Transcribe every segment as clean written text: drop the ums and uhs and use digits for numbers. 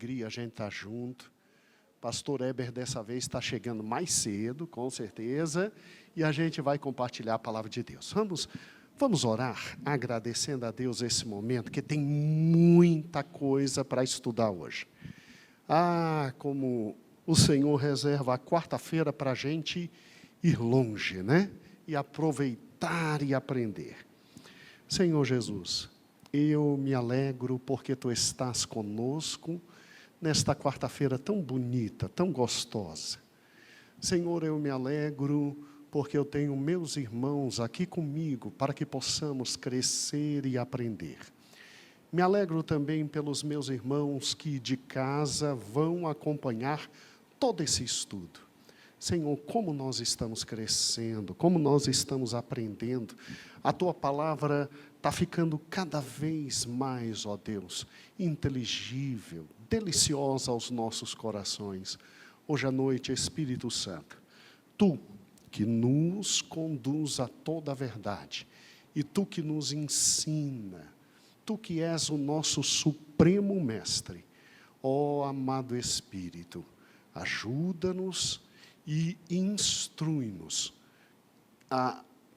A gente está junto. Pastor Eber dessa vez está chegando mais cedo, com certeza, e a gente vai compartilhar a palavra de Deus. Vamos orar, agradecendo a Deus esse momento, que tem muita coisa para estudar hoje. Como o Senhor reserva a quarta-feira para a gente ir longe, né? E aproveitar e aprender. Senhor Jesus, eu me alegro porque Tu estás conosco nesta quarta-feira tão bonita, tão gostosa. Senhor, eu me alegro porque eu tenho meus irmãos aqui comigo para que possamos crescer e aprender. Me alegro também pelos meus irmãos que de casa vão acompanhar todo esse estudo. Senhor, como nós estamos crescendo, como nós estamos aprendendo. A Tua palavra está ficando cada vez mais, ó Deus, inteligível, deliciosa aos nossos corações. Hoje à noite, Espírito Santo, Tu que nos conduz a toda a verdade, e Tu que nos ensina, Tu que és o nosso supremo mestre, ó amado Espírito, ajuda-nos e instrui-nos.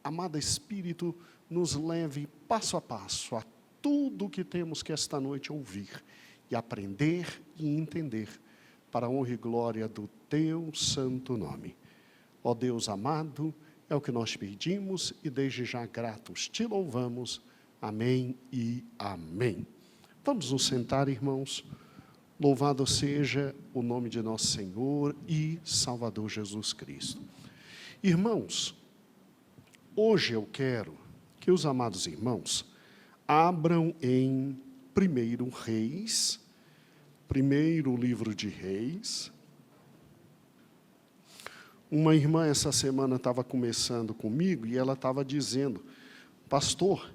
Amado Espírito, nos leve passo a passo a tudo o que temos que esta noite ouvir, e aprender e entender, para a honra e glória do Teu santo nome. Ó Deus amado, é o que nós pedimos, e desde já gratos te louvamos. Amém e amém. Vamos nos sentar, irmãos. Louvado seja o nome de nosso Senhor e Salvador Jesus Cristo. Irmãos, hoje eu quero que os amados irmãos abram em 1 Reis, primeiro livro de Reis. Uma irmã essa semana estava começando comigo e ela estava dizendo: pastor,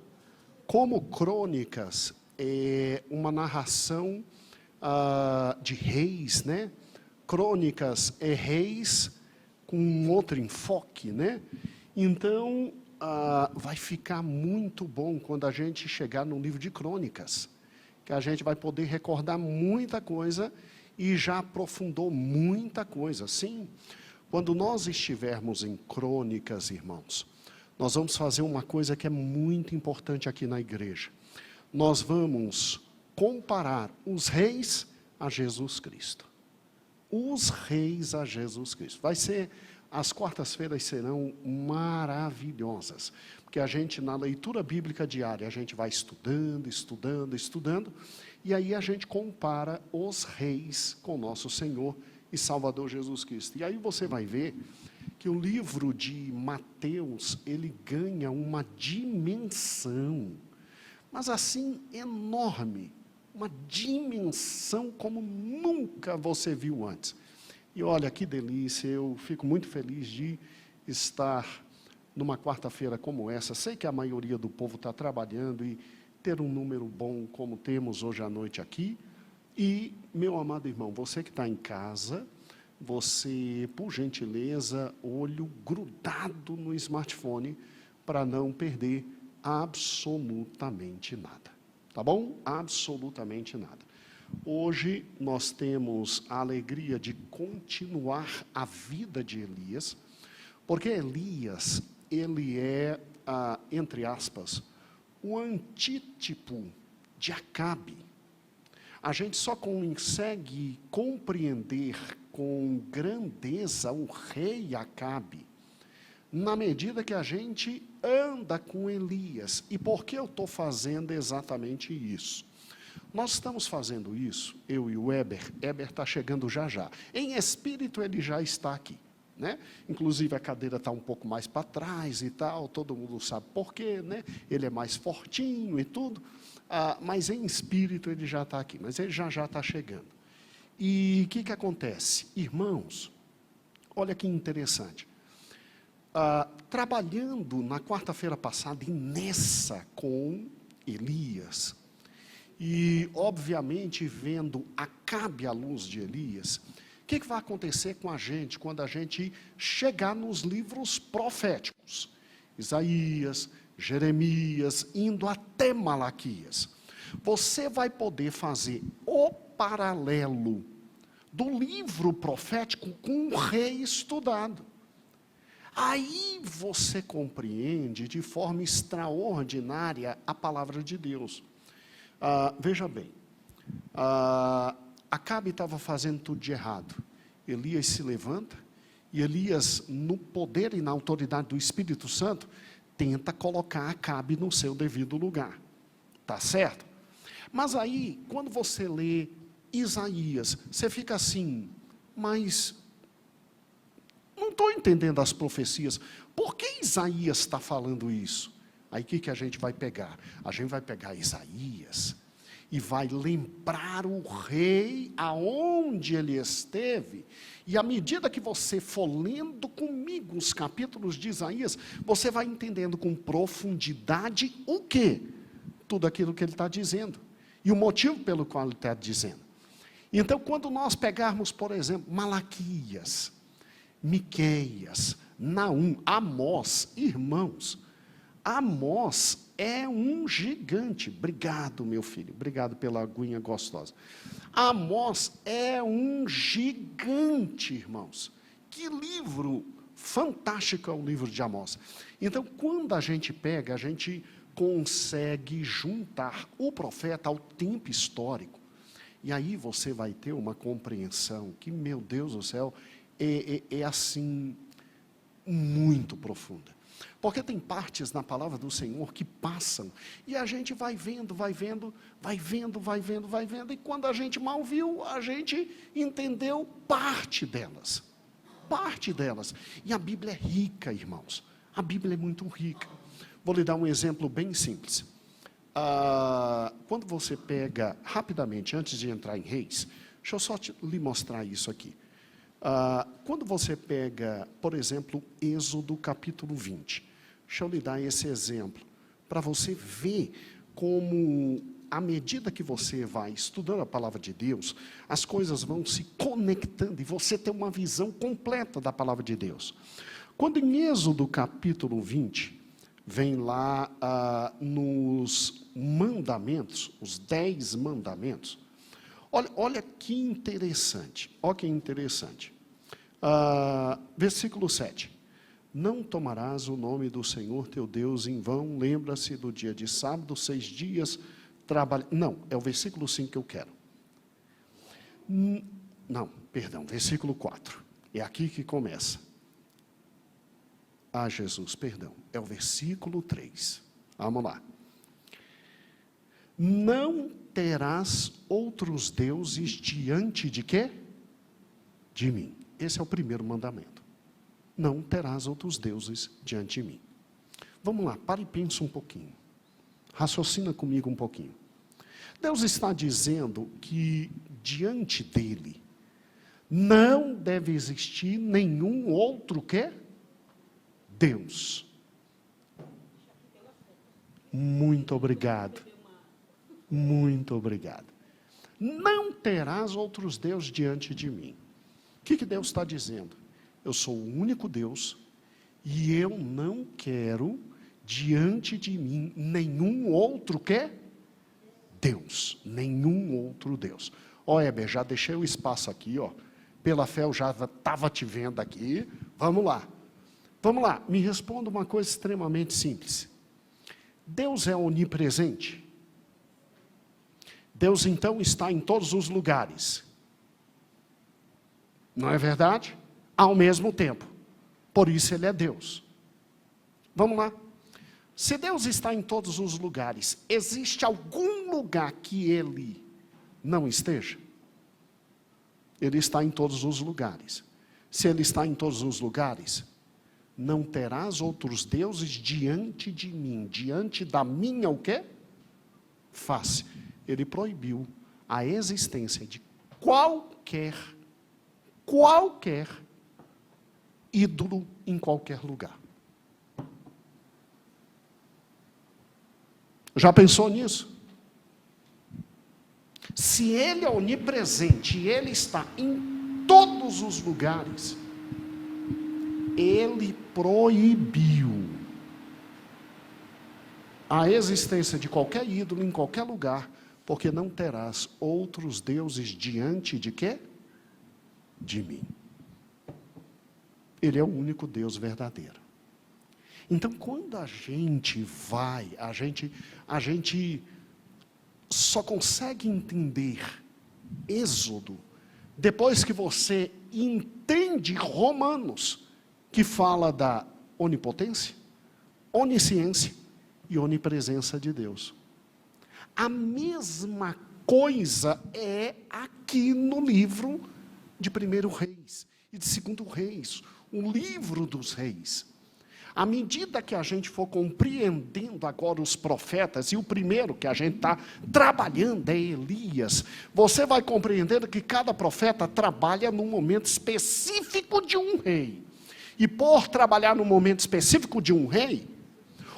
como Crônicas é uma narração de reis, né? Crônicas é reis com um outro enfoque, né? Então, vai ficar muito bom quando a gente chegar no livro de Crônicas, que a gente vai poder recordar muita coisa e já aprofundou muita coisa. Sim, quando nós estivermos em Crônicas, irmãos, nós vamos fazer uma coisa que é muito importante aqui na igreja. Nós vamos comparar os reis a Jesus Cristo. Os reis a Jesus Cristo. As quartas-feiras serão maravilhosas, porque a gente, na leitura bíblica diária, a gente vai estudando, e aí a gente compara os reis com nosso Senhor e Salvador Jesus Cristo. E aí você vai ver que o livro de Mateus, ele ganha uma dimensão, mas assim, enorme, uma dimensão como nunca você viu antes. E olha que delícia, eu fico muito feliz de estar numa quarta-feira como essa. Sei que a maioria do povo está trabalhando e ter um número bom como temos hoje à noite aqui. E, meu amado irmão, você que está em casa, você, por gentileza, olho grudado no smartphone para não perder absolutamente nada. Tá bom? Absolutamente nada. Hoje nós temos a alegria de continuar a vida de Elias, porque Elias, ele é, entre aspas, o antítipo de Acabe. A gente só consegue compreender com grandeza o rei Acabe na medida que a gente anda com Elias. E por que eu estou fazendo exatamente isso? Nós estamos fazendo isso, eu e o Eber está chegando já já. Em espírito ele já está aqui, né? Inclusive a cadeira está um pouco mais para trás e tal, todo mundo sabe por quê, né? Ele é mais fortinho e tudo, mas em espírito ele já está aqui, mas ele já está chegando. E o que acontece? Irmãos, olha que interessante. Trabalhando na quarta-feira passada e nessa com Elias, e obviamente vendo Acabe à luz de Elias, o que vai acontecer com a gente quando a gente chegar nos livros proféticos? Isaías, Jeremias, indo até Malaquias. Você vai poder fazer o paralelo do livro profético com o rei estudado. Aí você compreende de forma extraordinária a palavra de Deus. Veja bem, Acabe estava fazendo tudo de errado. Elias se levanta, e Elias, no poder e na autoridade do Espírito Santo, tenta colocar Acabe no seu devido lugar. Tá certo? Mas aí, quando você lê Isaías, você fica assim, mas não estou entendendo as profecias. Por que Isaías está falando isso? Aí o que a gente vai pegar? A gente vai pegar Isaías e vai lembrar o rei aonde ele esteve. E à medida que você for lendo comigo os capítulos de Isaías, você vai entendendo com profundidade o quê? Tudo aquilo que ele está dizendo. E o motivo pelo qual ele está dizendo. Então, quando nós pegarmos, por exemplo, Malaquias, Miqueias, Naum, Amós, irmãos, Amós é um gigante. Obrigado, meu filho, obrigado pela aguinha gostosa. Amós é um gigante, irmãos. Que livro fantástico é o livro de Amós. Então, quando a gente pega, a gente consegue juntar o profeta ao tempo histórico. E aí você vai ter uma compreensão que, meu Deus do céu, é assim, muito profunda. Porque tem partes na palavra do Senhor que passam, e a gente vai vendo, e quando a gente mal viu, a gente entendeu parte delas. Parte delas. E a Bíblia é rica, irmãos. A Bíblia é muito rica. Vou lhe dar um exemplo bem simples. Quando você pega, rapidamente, antes de entrar em Reis, deixa eu só lhe mostrar isso aqui. Quando você pega, por exemplo, Êxodo capítulo 20, deixa eu lhe dar esse exemplo, para você ver como, à medida que você vai estudando a palavra de Deus, as coisas vão se conectando, e você tem uma visão completa da palavra de Deus. Quando em Êxodo capítulo 20, vem lá nos mandamentos, os 10 mandamentos. Olha que interessante, olha que interessante. Versículo 7. Não tomarás o nome do Senhor teu Deus em vão, lembra-se do dia de sábado, 6 dias, trabalha. Não, é o versículo 5 que eu quero. Não, perdão, versículo 4. É aqui que começa. Jesus, perdão, é o versículo 3. Vamos lá. Não terás outros deuses diante de quê? De mim. Esse é o primeiro mandamento. Não terás outros deuses diante de mim. Vamos lá, para e pensa um pouquinho. Raciocina comigo um pouquinho. Deus está dizendo que diante dele não deve existir nenhum outro quê? Deus. Muito obrigado. Muito obrigado. Não terás outros deuses diante de mim. O que Deus está dizendo? Eu sou o único Deus e eu não quero diante de mim nenhum outro que? Deus. Nenhum outro Deus. Heber, já deixei o espaço aqui, pela fé eu já estava te vendo aqui. Vamos lá. Vamos lá, me responda uma coisa extremamente simples. Deus é onipresente? Deus então está em todos os lugares. Não é verdade? Ao mesmo tempo. Por isso ele é Deus. Vamos lá. Se Deus está em todos os lugares, existe algum lugar que ele não esteja? Ele está em todos os lugares. Se ele está em todos os lugares, não terás outros deuses diante de mim, diante da minha o quê? Face. Ele proibiu a existência de qualquer ídolo em qualquer lugar. Já pensou nisso? Se ele é onipresente e ele está em todos os lugares, ele proibiu a existência de qualquer ídolo em qualquer lugar, porque não terás outros deuses diante de quê? De mim. Ele é o único Deus verdadeiro. Então, quando a gente vai, a gente só consegue entender Êxodo depois que você entende Romanos, que fala da onipotência, onisciência e onipresença de Deus. A mesma coisa é aqui no livro de 1 Reis e de 2 Reis, o livro dos reis. À medida que a gente for compreendendo agora os profetas, e o primeiro que a gente está trabalhando é Elias, você vai compreendendo que cada profeta trabalha num momento específico de um rei. E por trabalhar no momento específico de um rei,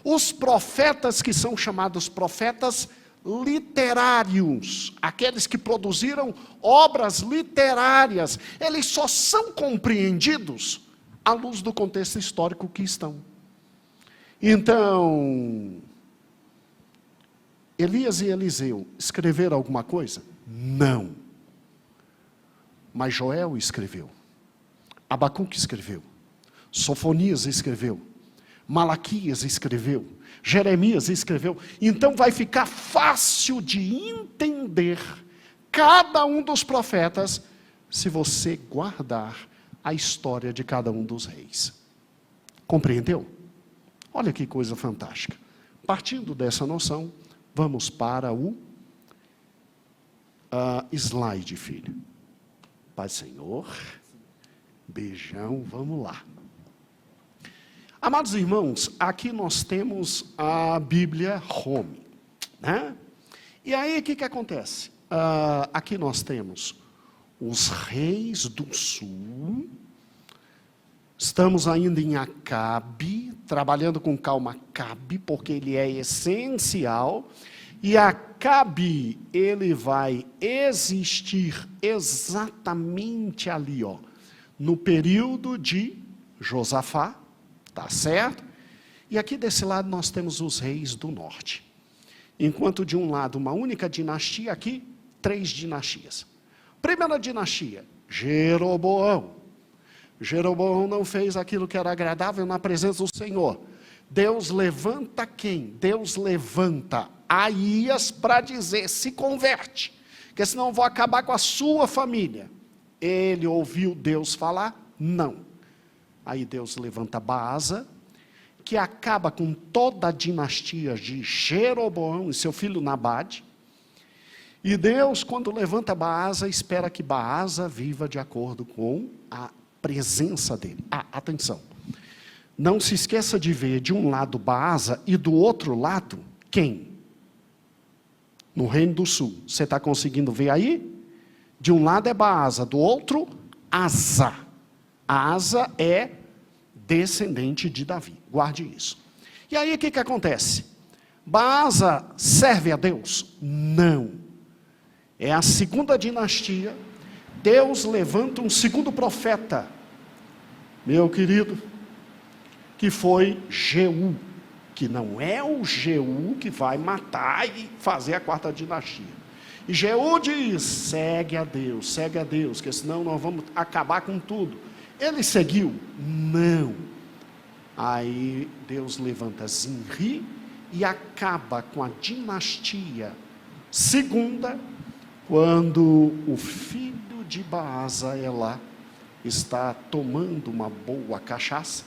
os profetas que são chamados profetas literários, aqueles que produziram obras literárias, eles só são compreendidos à luz do contexto histórico que estão. Então, Elias e Eliseu escreveram alguma coisa? Não. Mas Joel escreveu, Abacuque escreveu, Sofonias escreveu, Malaquias escreveu, Jeremias escreveu. Então vai ficar fácil de entender cada um dos profetas se você guardar a história de cada um dos reis. Compreendeu? Olha que coisa fantástica. Partindo dessa noção, vamos para o slide, filho. Pai Senhor, beijão, vamos lá. Amados irmãos, aqui nós temos a Bíblia Home, né? E aí o que acontece? Aqui nós temos os reis do sul. Estamos ainda em Acabe, trabalhando com calma Acabe, porque ele é essencial. E Acabe, ele vai existir exatamente ali, ó, no período de Josafá, tá certo? E aqui desse lado nós temos os reis do norte. Enquanto de um lado uma única dinastia, aqui 3 dinastias. Primeira dinastia, Jeroboão. Jeroboão não fez aquilo que era agradável na presença do Senhor. Deus levanta quem? Deus levanta Aías para dizer, se converte, porque senão eu vou acabar com a sua família. Ele ouviu Deus falar? Não. Aí Deus levanta Baasa, que acaba com toda a dinastia de Jeroboão e seu filho Nabade. E Deus, quando levanta Baasa, espera que Baasa viva de acordo com a presença dele. Atenção, não se esqueça de ver de um lado Baasa e do outro lado, quem? No Reino do Sul. Você está conseguindo ver aí? De um lado é Baasa, do outro, Asa. Asa é descendente de Davi, guarde isso. E aí o que acontece? Baasa serve a Deus? Não. É a segunda dinastia. Deus levanta um segundo profeta, meu querido, que foi Jeú, que não é o Jeú que vai matar e fazer a 4ª dinastia. E Jeú diz, segue a Deus, porque senão nós vamos acabar com tudo. Ele seguiu? Não. Aí Deus levanta Zinri e acaba com a dinastia segunda, quando o filho de Baasa, ela está tomando uma boa cachaça,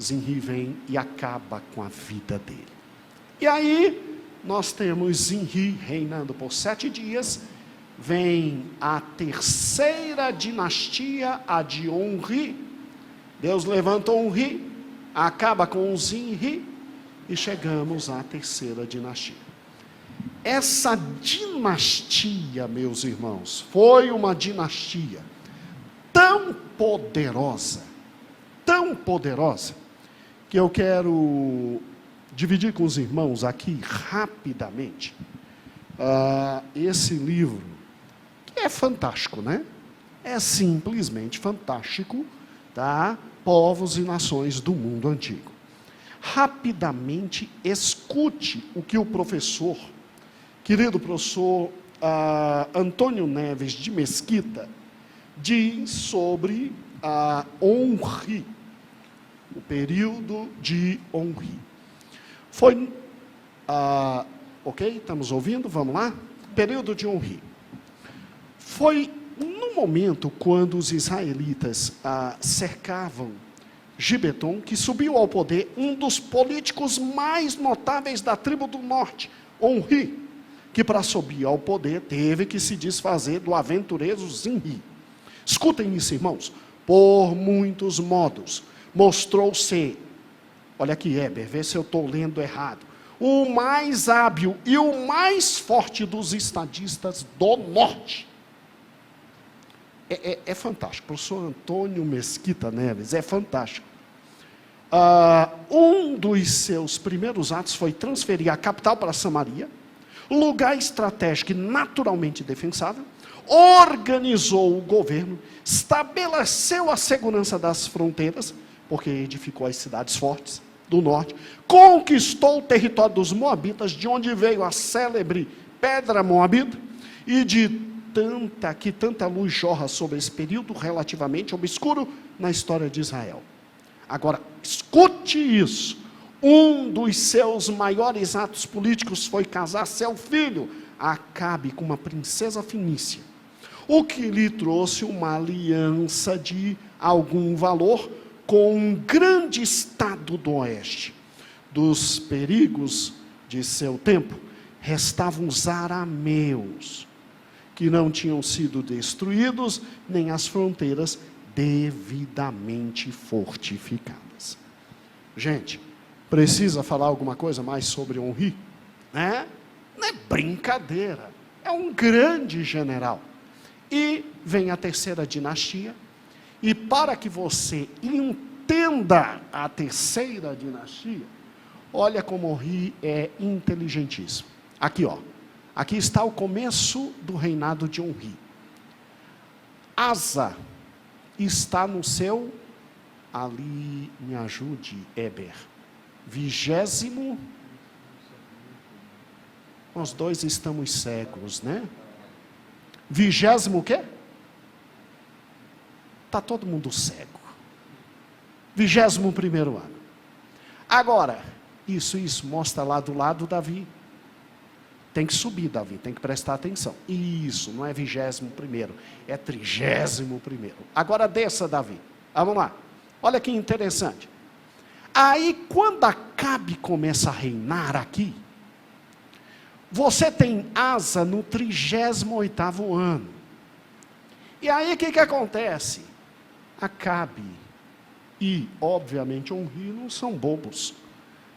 Zinri vem e acaba com a vida dele. E aí, nós temos Zinri reinando por 7 dias, vem a 3ª dinastia, a de Onri, Deus levanta Onri, acaba com Zinri, e chegamos à 3ª dinastia. Essa dinastia, meus irmãos, foi uma dinastia tão poderosa, que eu quero dividir com os irmãos aqui rapidamente esse livro, que é fantástico, né? É simplesmente fantástico, tá? Povos e nações do mundo antigo. Rapidamente escute o que o professor Querido professor Antônio Neves de Mesquita diz sobre Henri, o período de Henri. Foi, ok, estamos ouvindo, vamos lá? Período de Henri. Foi no momento quando os israelitas cercavam Gibeton, que subiu ao poder um dos políticos mais notáveis da tribo do norte, Henri, que para subir ao poder teve que se desfazer do aventureiro Zimri. Escutem isso, irmãos. Por muitos modos, mostrou ser, olha aqui, Heber, vê se eu estou lendo errado, o mais hábil e o mais forte dos estadistas do norte. É fantástico. O professor Antônio Mesquita Neves, é fantástico. Um dos seus primeiros atos foi transferir a capital para Samaria, lugar estratégico e naturalmente defensável, organizou o governo, estabeleceu a segurança das fronteiras, porque edificou as cidades fortes do norte, conquistou o território dos moabitas, de onde veio a célebre pedra moabita, e de tanta luz jorra sobre esse período relativamente obscuro na história de Israel. Agora, escute isso. Um dos seus maiores atos políticos foi casar seu filho, Acabe, com uma princesa fenícia, o que lhe trouxe uma aliança de algum valor com um grande estado do oeste. Dos perigos de seu tempo, restavam os arameus, que não tinham sido destruídos, nem as fronteiras devidamente fortificadas. Gente, precisa falar alguma coisa mais sobre Henri? Né? Não é brincadeira, é um grande general. E vem a terceira dinastia, e para que você entenda a terceira dinastia, olha como Henri é inteligentíssimo. Aqui, ó. Aqui está o começo do reinado de Henri. Asa está no seu, ali me ajude, Heber, 20º, nós dois estamos cegos, né? 20º o quê? Está todo mundo cego. 21º ano. Agora, isso, mostra lá do lado Davi. Tem que subir, Davi, tem que prestar atenção. Isso, não é 21º, é 31º. Agora desça, Davi. Vamos lá. Olha que interessante. Aí, quando Acabe começa a reinar aqui, você tem Asa no 38º ano. E aí, o que acontece? Acabe e, obviamente, Henri não são bobos.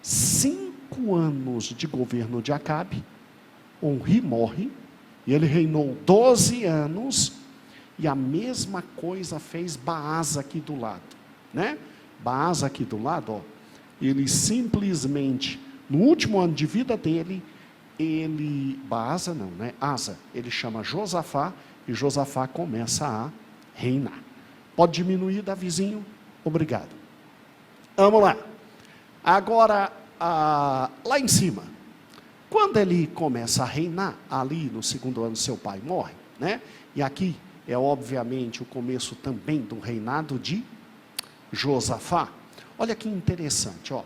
5 anos de governo de Acabe, Henri morre, e ele reinou 12 anos, e a mesma coisa fez Baasa aqui do lado, né? Baasa aqui do lado, ó, ele simplesmente, no último ano de vida dele, Baasa não, né? Asa, ele chama Josafá, e Josafá começa a reinar. Pode diminuir, Davizinho? Obrigado. Vamos lá. Agora, lá em cima, quando ele começa a reinar, ali no 2º ano seu pai morre, né? E aqui é obviamente o começo também do reinado de Josafá. Olha que interessante, ó.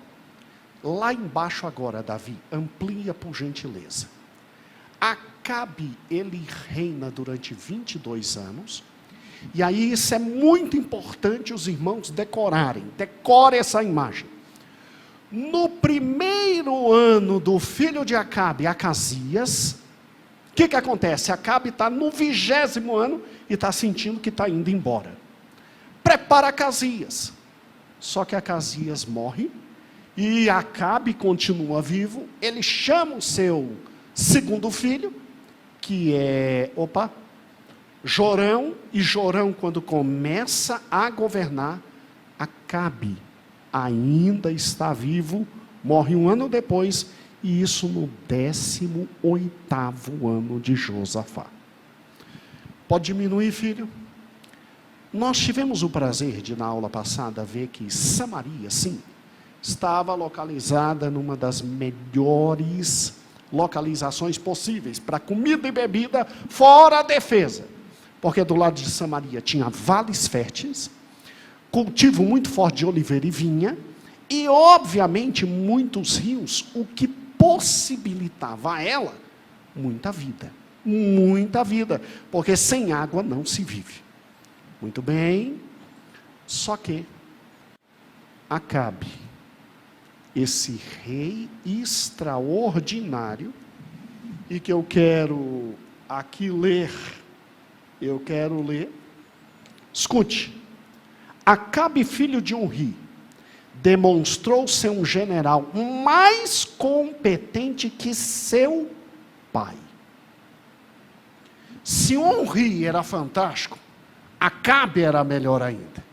Lá embaixo agora, Davi, amplia por gentileza. Acabe, ele reina durante 22 anos, e aí isso é muito importante os irmãos decorarem. Decore essa imagem. No primeiro ano do filho de Acabe, Acasias, o que acontece? Acabe está no 20º ano e está sentindo que está indo embora. Prepara Acasias. Só que Acasias morre e Acabe continua vivo. Ele chama o seu segundo filho, que é, Jorão, e Jorão, quando começa a governar, Acabe ainda está vivo, morre 1 ano depois, e isso no 18º ano de Josafá. Pode diminuir, filho? Nós tivemos o prazer de, na aula passada, ver que Samaria, sim, estava localizada numa das melhores localizações possíveis para comida e bebida, fora a defesa. Porque do lado de Samaria tinha vales férteis, cultivo muito forte de oliveira e vinha, e obviamente muitos rios, o que possibilitava a ela muita vida. Muita vida, porque sem água não se vive. Muito bem, só que Acabe, esse rei extraordinário, e que eu quero aqui ler, escute, Acabe, filho de Onri, demonstrou ser um general mais competente que seu pai. Se Onri era fantástico, Acabe era melhor ainda.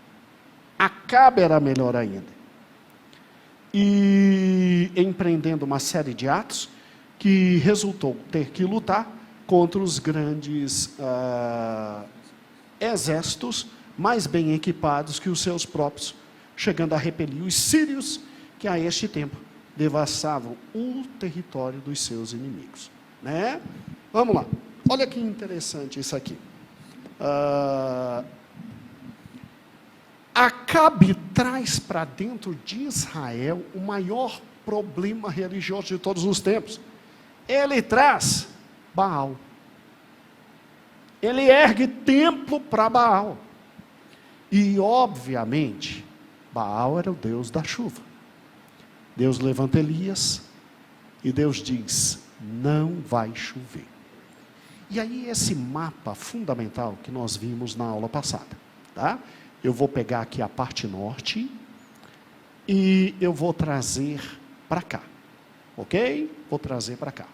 E empreendendo uma série de atos que resultou ter que lutar contra os grandes exércitos mais bem equipados que os seus próprios, chegando a repelir os sírios, que a este tempo devassavam o território dos seus inimigos. Né? Vamos lá. Olha que interessante isso aqui. Acabe traz para dentro de Israel o maior problema religioso de todos os tempos. Ele traz Baal. Ele ergue templo para Baal. E, obviamente, Baal era o Deus da chuva. Deus levanta Elias e Deus diz: não vai chover. E aí esse mapa fundamental que nós vimos na aula passada, tá? Eu vou pegar aqui a parte norte e eu vou trazer para cá, ok? Vou trazer para cá.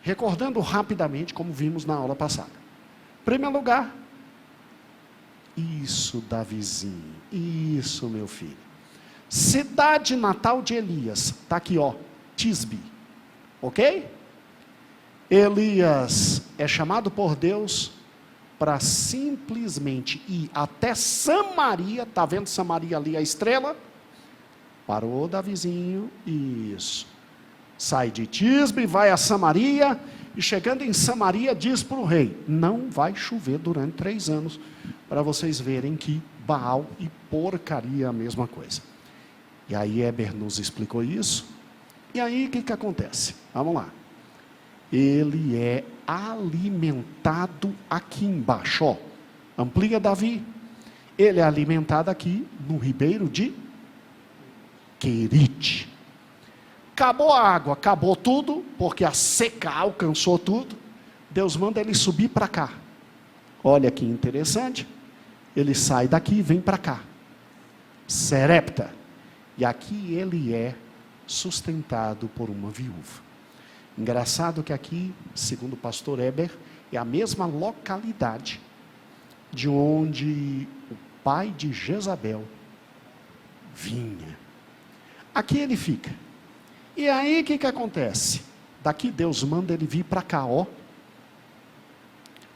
Recordando rapidamente como vimos na aula passada. Em primeiro lugar, isso, Davizinho, isso, meu filho. Cidade natal de Elias, está aqui, ó, Tisbe, ok? Elias é chamado por Deus para simplesmente ir até Samaria, está vendo Samaria ali, a estrela? Parou, Davizinho, isso. Sai de Tisbe, vai a Samaria, e chegando em Samaria, diz para o rei: não vai chover durante 3 anos, para vocês verem que Baal e porcaria é a mesma coisa. E aí Heber nos explicou isso, e aí o que acontece? Vamos lá. Ele é alimentado aqui embaixo, ó. Amplia, Davi. Ele é alimentado aqui no ribeiro de Querite. Acabou a água, acabou tudo, porque a seca alcançou tudo. Deus manda ele subir para cá. Olha que interessante. Ele sai daqui e vem para cá. Serepta. E aqui ele é sustentado por uma viúva. Engraçado que aqui, segundo o pastor Heber, é a mesma localidade de onde o pai de Jezabel vinha. Aqui ele fica. E aí o que acontece? Daqui Deus manda ele vir para cá, ó.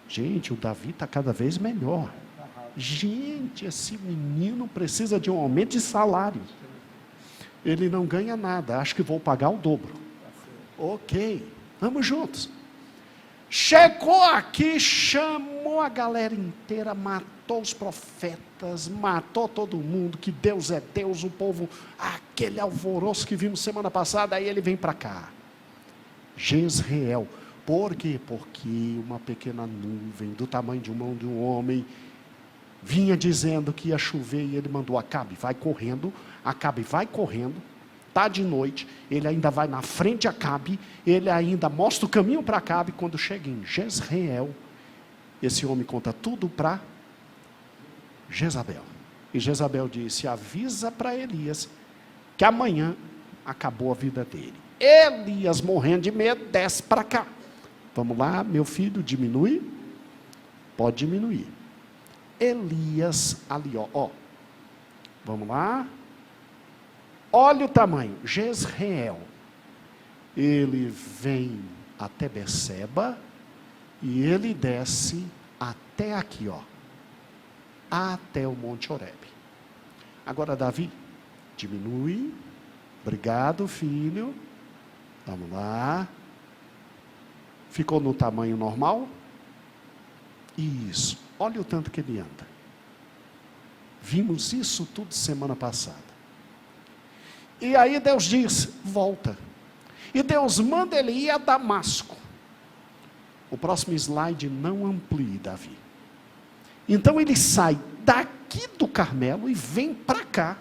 Gente, o Davi está cada vez melhor. Gente, esse menino precisa de um aumento de salário. Ele não ganha nada, acho que vou pagar o dobro. Ok, vamos juntos. Chegou aqui, chamou a galera inteira, matou os profetas, matou todo mundo, que Deus é Deus, o povo, aquele alvoroço que vimos semana passada, aí ele vem para cá. Jezreel. Por quê? Porque uma pequena nuvem, do tamanho de mão de um homem, vinha dizendo que ia chover, e ele mandou: Acabe, vai correndo. Acabe vai correndo. Está de noite, ele ainda vai na frente de Acabe, ele ainda mostra o caminho para Acabe. Quando chega em Jezreel, esse homem conta tudo para Jezabel. E Jezabel disse: avisa para Elias que amanhã acabou a vida dele. Elias, morrendo de medo, desce para cá. Vamos lá, meu filho, diminui. Pode diminuir. Elias ali, ó. Vamos lá. Olha o tamanho, Jezreel. Ele vem até Beceba e ele desce até aqui, ó. Até o Monte Horebe. Agora, Davi, diminui. Obrigado, filho. Vamos lá. Ficou no tamanho normal? Isso. Olha o tanto que ele anda. Vimos isso tudo semana passada. E aí Deus diz, volta. E Deus manda ele ir a Damasco. O próximo slide não amplie, Davi. Então ele sai daqui do Carmelo e vem para cá.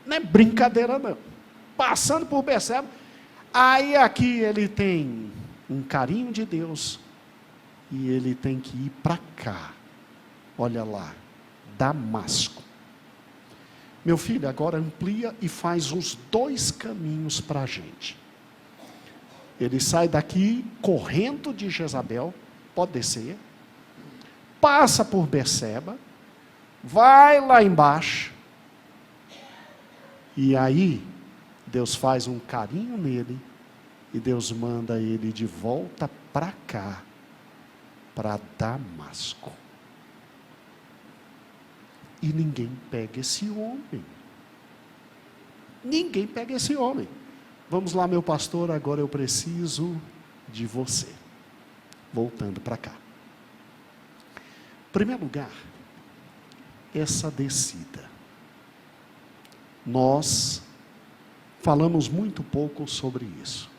Não é brincadeira não. Passando por Berseba. Aí aqui ele tem um carinho de Deus. E ele tem que ir para cá. Olha lá. Damasco. Meu filho, agora amplia e faz os 2 caminhos para a gente. Ele sai daqui correndo de Jezabel, pode descer, passa por Berseba, vai lá embaixo, e aí Deus faz um carinho nele, e Deus manda ele de volta para cá, para Damasco. E ninguém pega esse homem. Ninguém pega esse homem. Vamos lá, meu pastor, agora eu preciso de você. Voltando para cá. Em primeiro lugar, essa descida. Nós falamos muito pouco sobre isso.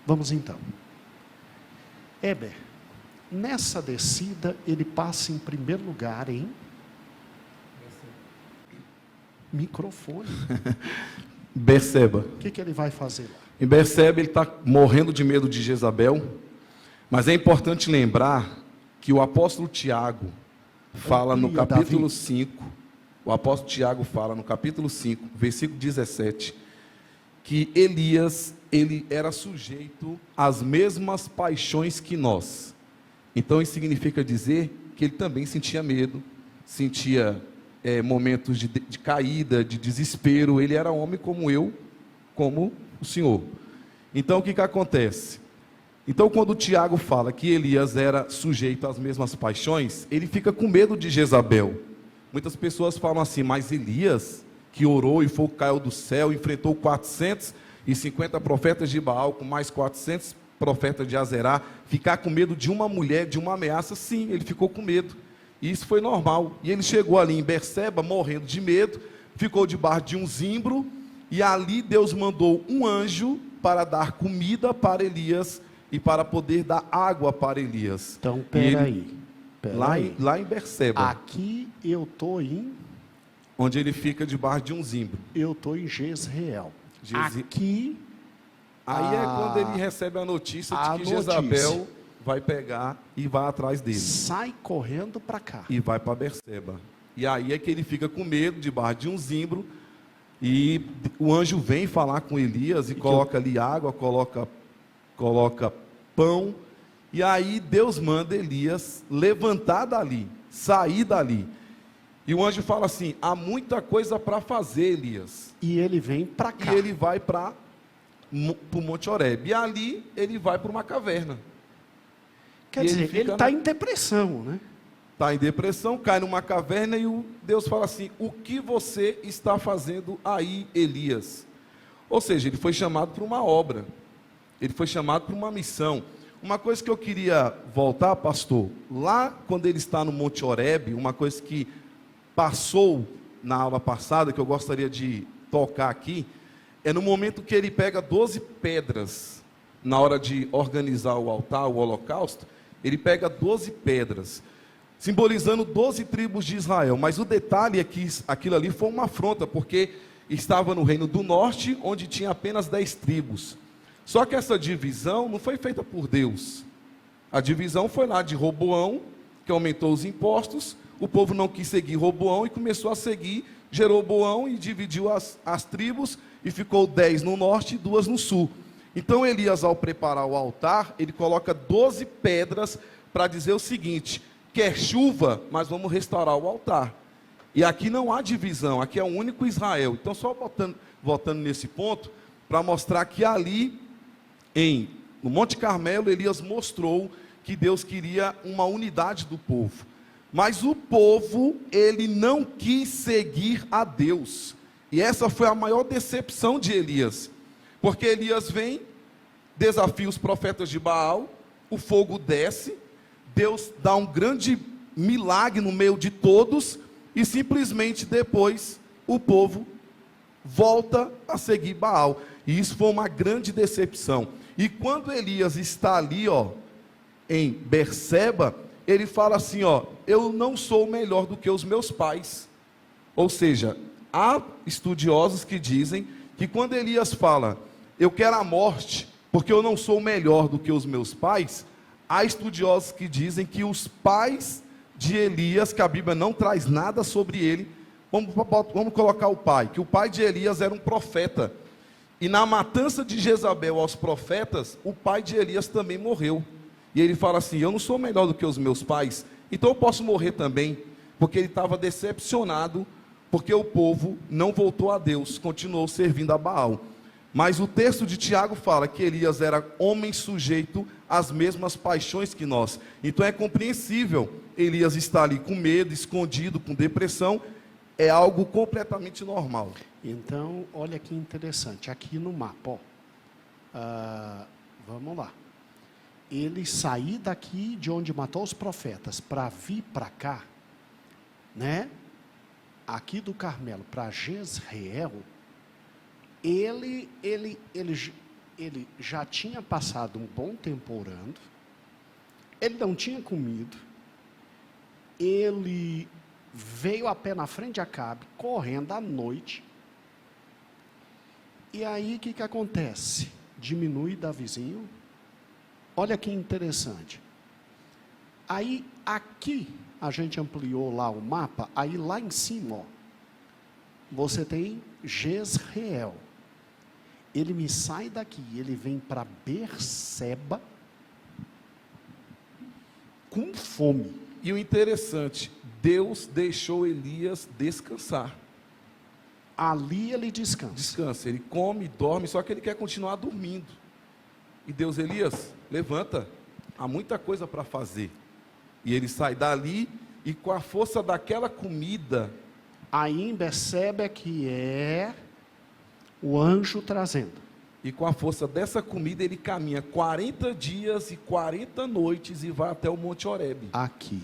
Vamos então. Heber, nessa descida, ele passa em primeiro lugar em microfone. Berseba. O que ele vai fazer lá? Em Berseba ele está morrendo de medo de Jezabel, mas é importante lembrar que o apóstolo Tiago fala no capítulo 5, o apóstolo Tiago fala no capítulo 5, versículo 17, que Elias, ele era sujeito às mesmas paixões que nós. Então isso significa dizer que ele também sentia medo, sentia momentos de caída, de desespero. Ele era homem como eu, como o Senhor. Então o que acontece? Então quando o Tiago fala que Elias era sujeito às mesmas paixões, ele fica com medo de Jezabel. Muitas pessoas falam assim, mas Elias, que orou e fogo caiu do céu, enfrentou 450 profetas de Baal, com mais 400 profetas de Azerá, ficar com medo de uma mulher, de uma ameaça? Sim, ele ficou com medo. E isso foi normal. E ele chegou ali em Berseba, morrendo de medo, ficou debaixo de um zimbro, e ali Deus mandou um anjo para dar comida para Elias e para poder dar água para Elias. Então, peraí. Lá em Berseba. Aqui eu estou em... Onde ele fica debaixo de um zimbro. Eu estou em Jezreel. Aqui... Aí é quando ele recebe a notícia de que Jezabel vai pegar e vai atrás dele. Sai correndo para cá. E vai para Berseba. E aí é que ele fica com medo, debaixo de um zimbro. E o anjo vem falar com Elias e coloca ali água, coloca pão. E aí Deus manda Elias levantar dali, sair dali. E o anjo fala assim, há muita coisa para fazer, Elias. E ele vem para cá. E ele vai para o Monte Horebe. E ali ele vai para uma caverna. Quer dizer, ele está em depressão, né? Está em depressão, cai numa caverna e Deus fala assim, o que você está fazendo aí, Elias? Ou seja, ele foi chamado para uma obra. Ele foi chamado para uma missão. Uma coisa que eu queria voltar, pastor, lá quando ele está no Monte Horebe, uma coisa que passou na aula passada, que eu gostaria de tocar aqui, é no momento que ele pega 12 pedras, na hora de organizar o altar, o holocausto, ele pega 12 pedras, simbolizando 12 tribos de Israel. Mas o detalhe é que aquilo ali foi uma afronta, porque estava no reino do norte, onde tinha apenas 10 tribos. Só que essa divisão não foi feita por Deus. A divisão foi lá de Roboão, que aumentou os impostos, o povo não quis seguir Roboão e começou a seguir Jeroboão e dividiu as tribos, e ficou 10 no norte e 2 no sul. Então Elias, ao preparar o altar, ele coloca 12 pedras para dizer o seguinte, quer chuva, mas vamos restaurar o altar. E aqui não há divisão, aqui é um único Israel. Então só voltando nesse ponto, para mostrar que ali, no Monte Carmelo, Elias mostrou que Deus queria uma unidade do povo. Mas o povo, ele não quis seguir a Deus. E essa foi a maior decepção de Elias. Porque Elias vem, desafia os profetas de Baal, o fogo desce, Deus dá um grande milagre no meio de todos, e simplesmente depois o povo volta a seguir Baal. E isso foi uma grande decepção. E quando Elias está ali, em Berseba, ele fala assim, eu não sou melhor do que os meus pais. Ou seja, há estudiosos que dizem que quando Elias fala, eu quero a morte, porque eu não sou melhor do que os meus pais, há estudiosos que dizem que os pais de Elias, que a Bíblia não traz nada sobre ele, vamos colocar o pai, que o pai de Elias era um profeta, e na matança de Jezabel aos profetas, o pai de Elias também morreu, e ele fala assim, eu não sou melhor do que os meus pais, então eu posso morrer também, porque ele estava decepcionado, porque o povo não voltou a Deus, continuou servindo a Baal. Mas o texto de Tiago fala que Elias era homem sujeito às mesmas paixões que nós. Então é compreensível Elias estar ali com medo, escondido, com depressão, é algo completamente normal. Então, olha que interessante, aqui no mapa, vamos lá. Ele sair daqui de onde matou os profetas para vir para cá, né? Aqui do Carmelo para Jezreel, ele já tinha passado um bom tempo orando, ele não tinha comido, ele veio a pé na frente de Acabe, correndo à noite, e aí o que acontece? Diminui Davizinho, olha que interessante, aí aqui, a gente ampliou lá o mapa, aí lá em cima, você tem Jezreel. Ele me sai daqui, ele vem para Berseba com fome. E o interessante, Deus deixou Elias descansar. Ali ele descansa. Descansa, ele come, dorme, só que ele quer continuar dormindo. E Deus, Elias, levanta, há muita coisa para fazer. E ele sai dali e com a força daquela comida... Aí em Berseba que é o anjo trazendo. E com a força dessa comida ele caminha 40 dias e 40 noites e vai até o Monte Horebe. Aqui.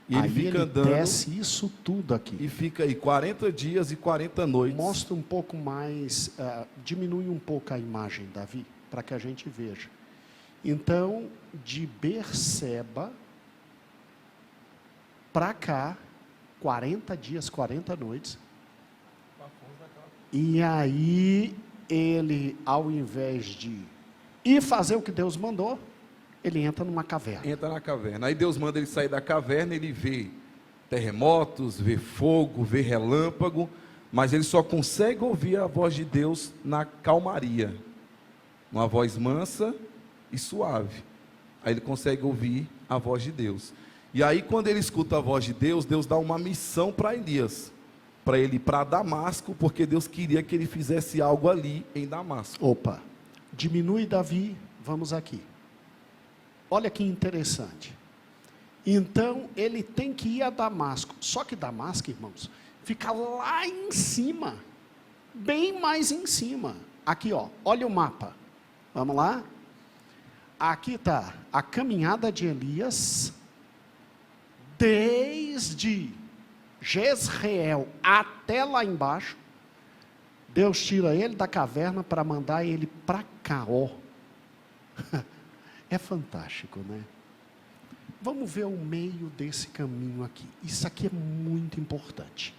E ele aí fica ele andando... desce isso tudo aqui. E fica aí 40 dias e 40 noites. Mostra um pouco mais, diminui um pouco a imagem, Davi, para que a gente veja. Então, de Berseba para cá, 40 dias, 40 noites. E aí, ele, ao invés de ir fazer o que Deus mandou, ele entra numa caverna. Entra na caverna. Aí Deus manda ele sair da caverna, ele vê terremotos, vê fogo, vê relâmpago, mas ele só consegue ouvir a voz de Deus na calmaria. Uma voz mansa e suave. Aí ele consegue ouvir a voz de Deus. E aí quando ele escuta a voz de Deus, Deus dá uma missão para Elias, para ele ir para Damasco, porque Deus queria que ele fizesse algo ali em Damasco. Opa, diminui Davi, vamos aqui. Olha que interessante. Então ele tem que ir a Damasco, só que Damasco, irmãos, fica lá em cima, bem mais em cima. Aqui olha o mapa, vamos lá? Aqui está a caminhada de Elias, desde Jezreel até lá embaixo. Deus tira ele da caverna para mandar ele para cá, É fantástico, né? Vamos ver o meio desse caminho aqui. Isso aqui é muito importante.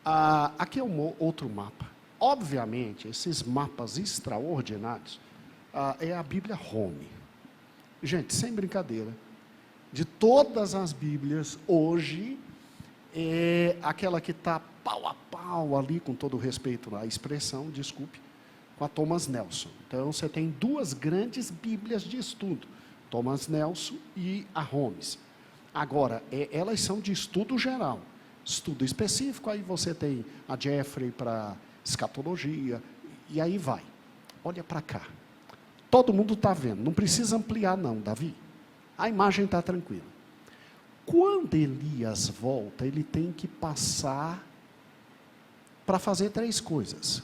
Aqui é outro mapa. Obviamente, esses mapas extraordinários é a Bíblia Home. Gente, sem brincadeira. De todas as Bíblias, hoje, é aquela que está pau a pau ali, com todo respeito à expressão, desculpe, com a Thomas Nelson. Então, você tem duas grandes Bíblias de estudo, Thomas Nelson e a Holmes. Agora, elas são de estudo geral, estudo específico, aí você tem a Jeffrey para escatologia, e aí vai. Olha para cá. Todo mundo está vendo, não precisa ampliar não, Davi. A imagem está tranquila. Quando Elias volta, ele tem que passar para fazer 3 coisas.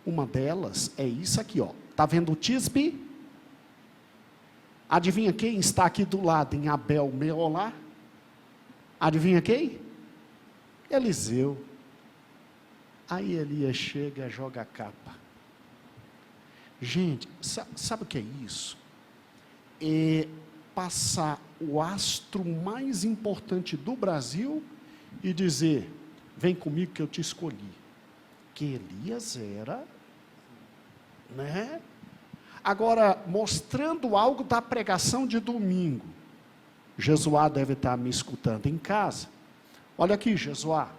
Uma delas é isso aqui, Está vendo o Tisbe? Adivinha quem está aqui do lado em Abel Meolá? Adivinha quem? Eliseu. Aí Elias chega, joga a capa. Gente, sabe o que é isso? É passar o astro mais importante do Brasil e dizer: vem comigo que eu te escolhi. Que Elias era, né? Agora, mostrando algo da pregação de domingo. Jesuá deve estar me escutando em casa. Olha aqui, Jesuá.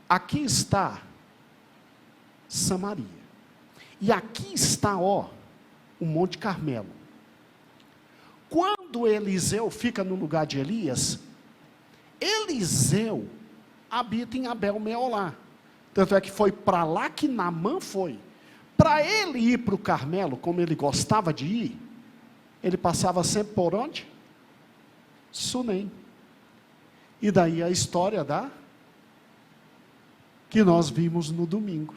Aqui está Samaria. E aqui está, ó, o Monte Carmelo. Quando Eliseu fica no lugar de Elias, Eliseu habita em Abel Meolá. Tanto é que foi para lá que Naamã foi. Para ele ir para o Carmelo, como ele gostava de ir, ele passava sempre por onde? Sunem. E daí a história que nós vimos no domingo.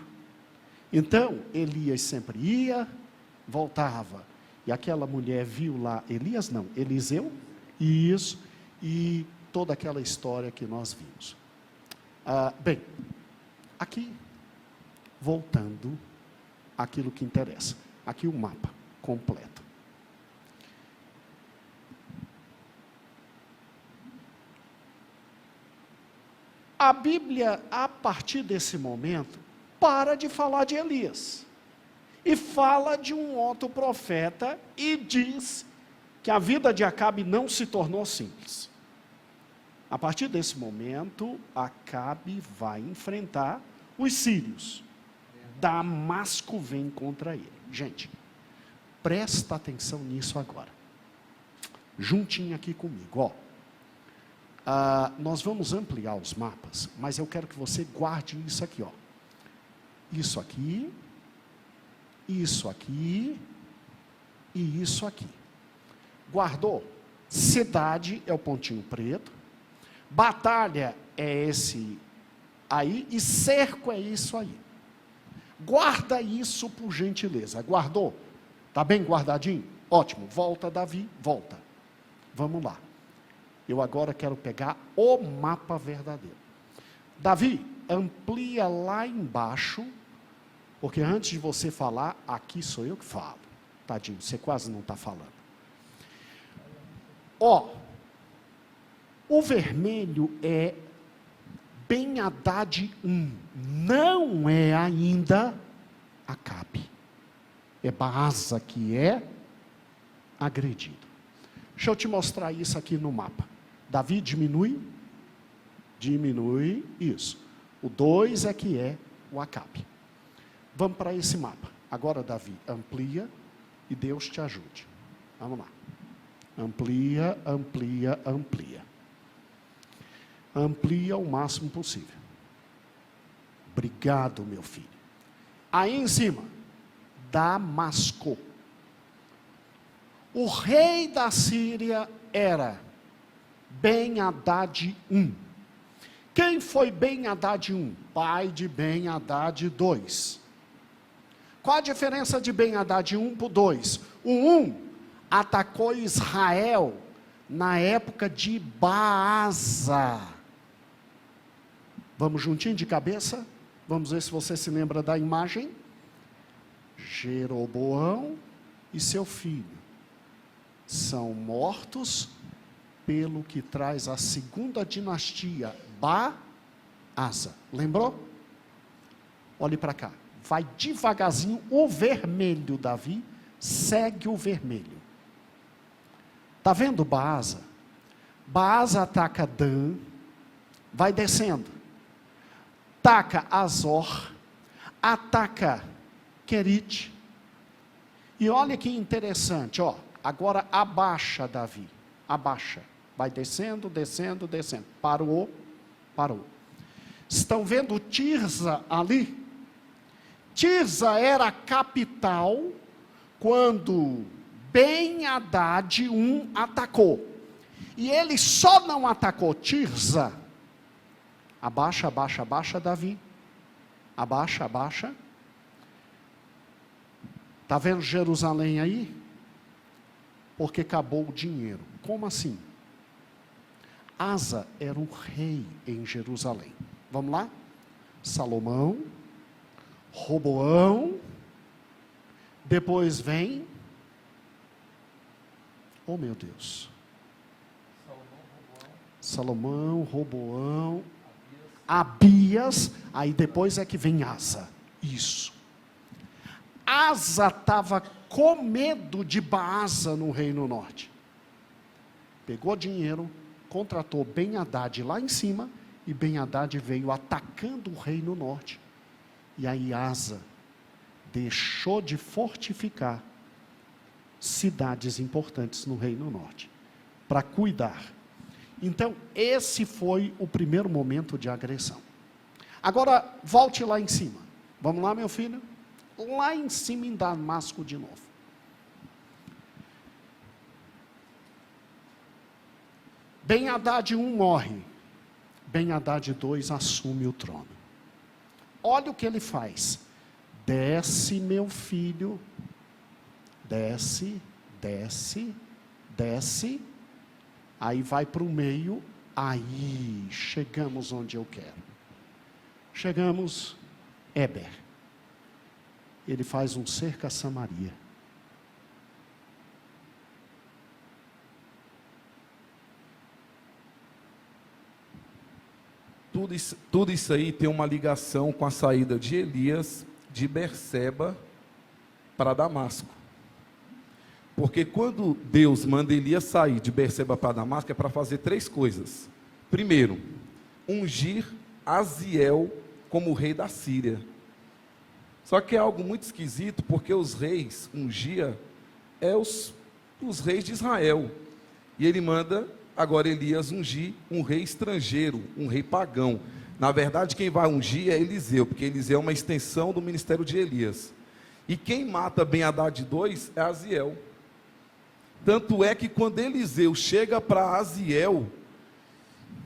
Então, Elias sempre ia, voltava. E aquela mulher viu lá, Elias não, Eliseu, isso, e toda aquela história que nós vimos. Bem, aqui, voltando àquilo que interessa. Aqui o mapa completo. A Bíblia, a partir desse momento, para de falar de Elias. E fala de um outro profeta e diz que a vida de Acabe não se tornou simples. A partir desse momento, Acabe vai enfrentar os sírios. Damasco vem contra ele. Gente, presta atenção nisso agora. Juntinho aqui comigo, ó. Nós vamos ampliar os mapas, mas eu quero que você guarde isso aqui, ó. Isso aqui, isso aqui e isso aqui. Guardou? Cidade é o pontinho preto, batalha é esse aí e cerco é isso aí. Guarda isso por gentileza. Guardou? Tá bem guardadinho? Ótimo. Volta, Davi, volta. Vamos lá. Eu agora quero pegar o mapa verdadeiro. Davi, amplia lá embaixo, porque antes de você falar, aqui sou eu que falo. Tadinho, você quase não está falando. Ó, o vermelho é Ben-Hadad 1, não é ainda Acabe. É Baasa que é agredido. Deixa eu te mostrar isso aqui no mapa. Davi, diminui, isso. O 2 é que é o Acabe. Vamos para esse mapa. Agora, Davi, amplia e Deus te ajude. Vamos lá. Amplia, amplia, amplia. Amplia o máximo possível. Obrigado, meu filho. Aí em cima, Damasco. O rei da Síria era Ben-Hadad I. Quem foi Ben-Hadad I? Pai de Ben-Hadad II. Qual a diferença de Ben-Hadad I para o 2? O 1 atacou Israel na época de Baasa. Vamos juntinho de cabeça? Vamos ver se você se lembra da imagem. Jeroboão e seu filho são mortos pelo que traz a segunda dinastia, Baasa. Lembrou? Olhe para cá. Vai devagarzinho, o vermelho, Davi, segue o vermelho. Está vendo Baasa? Baasa ataca Dan, vai descendo. Ataca Azor, ataca Querite. E olha que interessante, ó. Agora abaixa, Davi, abaixa. Vai descendo, descendo, descendo. Parou, parou. Estão vendo Tirza ali? Tirza era a capital quando Ben-Hadad I atacou. E ele só não atacou Tirza. Abaixa, abaixa, abaixa, Davi. Abaixa, abaixa. Está vendo Jerusalém aí? porque acabou o dinheiro. Como assim? Asa era o rei em Jerusalém. Vamos lá? Salomão, Roboão, depois vem, oh meu Deus, Salomão, Roboão, Abias, aí depois é que vem Asa. Isso. Asa estava com medo de Baasa no Reino Norte. Pegou dinheiro, contratou Ben-Hadad lá em cima, e Ben-Hadad veio atacando o Reino Norte. E aí Asa deixou de fortificar cidades importantes no Reino Norte, para cuidar. Então, esse foi o primeiro momento de agressão. Agora, volte lá em cima. Vamos lá, meu filho? Lá em cima em Damasco de novo. Ben-Hadad 1 morre. Ben-Hadad 2 assume o trono. Olha o que ele faz. Desce, meu filho. Desce, desce, desce. Aí vai para o meio. Aí, chegamos onde eu quero. Chegamos, Éber. Ele faz um cerco a Samaria. Tudo isso aí tem uma ligação com a saída de Elias de Berseba para Damasco. Porque quando Deus manda Elias sair de Berseba para Damasco, é para fazer 3 coisas. Primeiro, ungir Aziel como rei da Síria. Só que é algo muito esquisito, porque os reis ungia os reis de Israel. E ele manda agora Elias ungir um rei estrangeiro, um rei pagão. Na verdade, quem vai ungir é Eliseu, porque Eliseu é uma extensão do ministério de Elias. E quem mata Ben-Hadad 2 é Aziel. Tanto é que quando Eliseu chega para Aziel,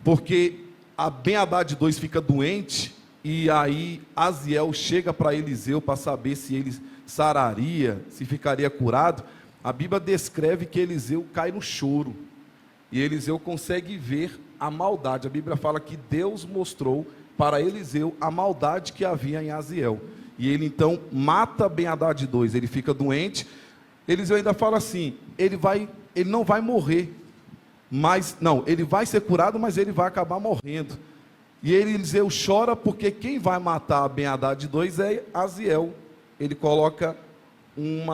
porque a Ben-Hadad 2 fica doente, e aí Aziel chega para Eliseu para saber se ele sararia, se ficaria curado, a Bíblia descreve que Eliseu cai no choro. E Eliseu consegue ver a maldade. A Bíblia fala que Deus mostrou para Eliseu a maldade que havia em Aziel. E ele então mata Ben-Hadad 2, ele fica doente. Eliseu ainda fala assim, ele não vai morrer, ele vai ser curado, mas ele vai acabar morrendo. E Eliseu chora porque quem vai matar Ben-Hadad 2 é Aziel. Ele coloca um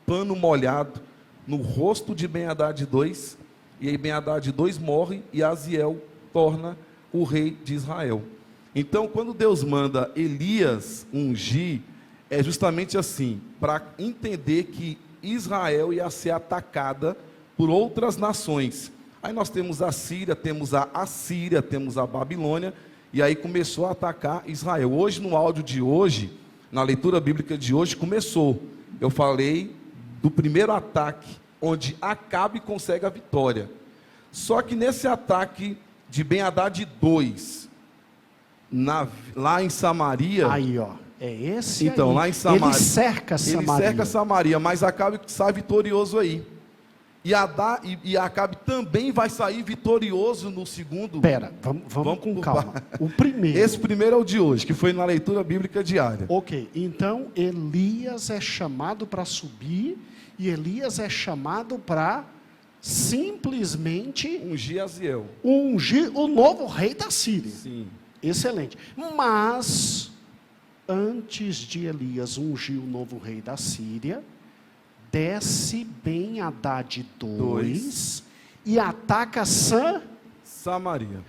pano molhado no rosto de Ben-Hadad 2, e aí Ben-Hadad 2 morre e Aziel torna o rei de Israel. Então, quando Deus manda Elias ungir, é justamente assim, para entender que Israel ia ser atacada por outras nações. Aí nós temos a Síria, temos a Assíria, temos a Babilônia, e aí começou a atacar Israel. Hoje, no áudio de hoje, na leitura bíblica de hoje, começou. Eu falei do primeiro ataque, onde Acabe consegue a vitória. Só que nesse ataque de Ben-Hadad 2, lá em Samaria... Aí, ó, é esse então, aí. lá em Samaria, ele cerca Samaria. Ele cerca Samaria, mas Acabe sai vitorioso aí. E Acabe também vai sair vitorioso no segundo... Pera, vamos com calma. O primeiro... Esse primeiro é o de hoje, que foi na leitura bíblica diária. Ok, então Elias é chamado para subir, e Elias é chamado para simplesmente... ungir Aziel. Ungir o novo rei da Síria. Sim. Excelente. Mas, antes de Elias ungir o novo rei da Síria, desce Ben-Hadad 2 e ataca Samaria.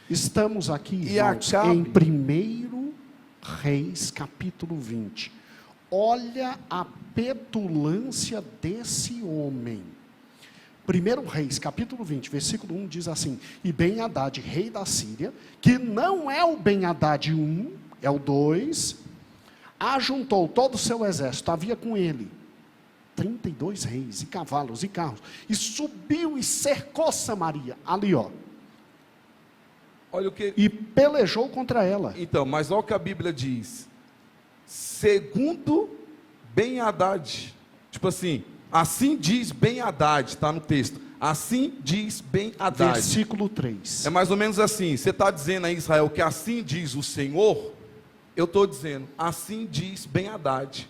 Estamos aqui, E irmãos, Acabe... em 1 Reis, capítulo 20. Olha a petulância desse homem. 1 Reis, capítulo 20, versículo 1 diz assim: e Ben-Hadad, rei da Síria, que não é o Ben-Hadad 1, é o 2, ajuntou todo o seu exército, havia com ele 32 reis, e cavalos, e carros, e subiu e cercou Samaria, ali ó, olha o que... e pelejou contra ela. Então, mas olha o que a Bíblia diz, segundo Ben-Hadad, tipo assim, Assim diz Ben-Hadad, está no texto. Assim diz Ben-Hadad. Versículo 3. É mais ou menos assim, você está dizendo aí, Israel, que assim diz o Senhor? Eu estou dizendo, assim diz Ben-Hadad.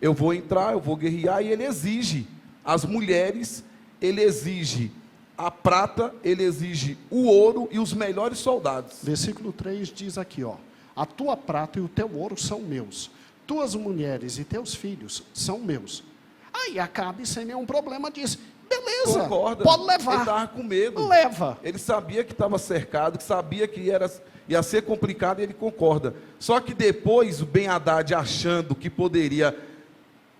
Eu vou entrar, eu vou guerrear, e ele exige as mulheres, ele exige a prata, ele exige o ouro e os melhores soldados. Versículo 3 diz aqui, ó: a tua prata e o teu ouro são meus, tuas mulheres e teus filhos são meus. Aí Acabe, sem nenhum problema, disse: beleza, Concorda. pode Ele levar. estava com medo. Leva. Ele sabia que estava cercado, que sabia que ia ser complicado, e ele concorda. Só que depois, o Ben-Hadad, achando que poderia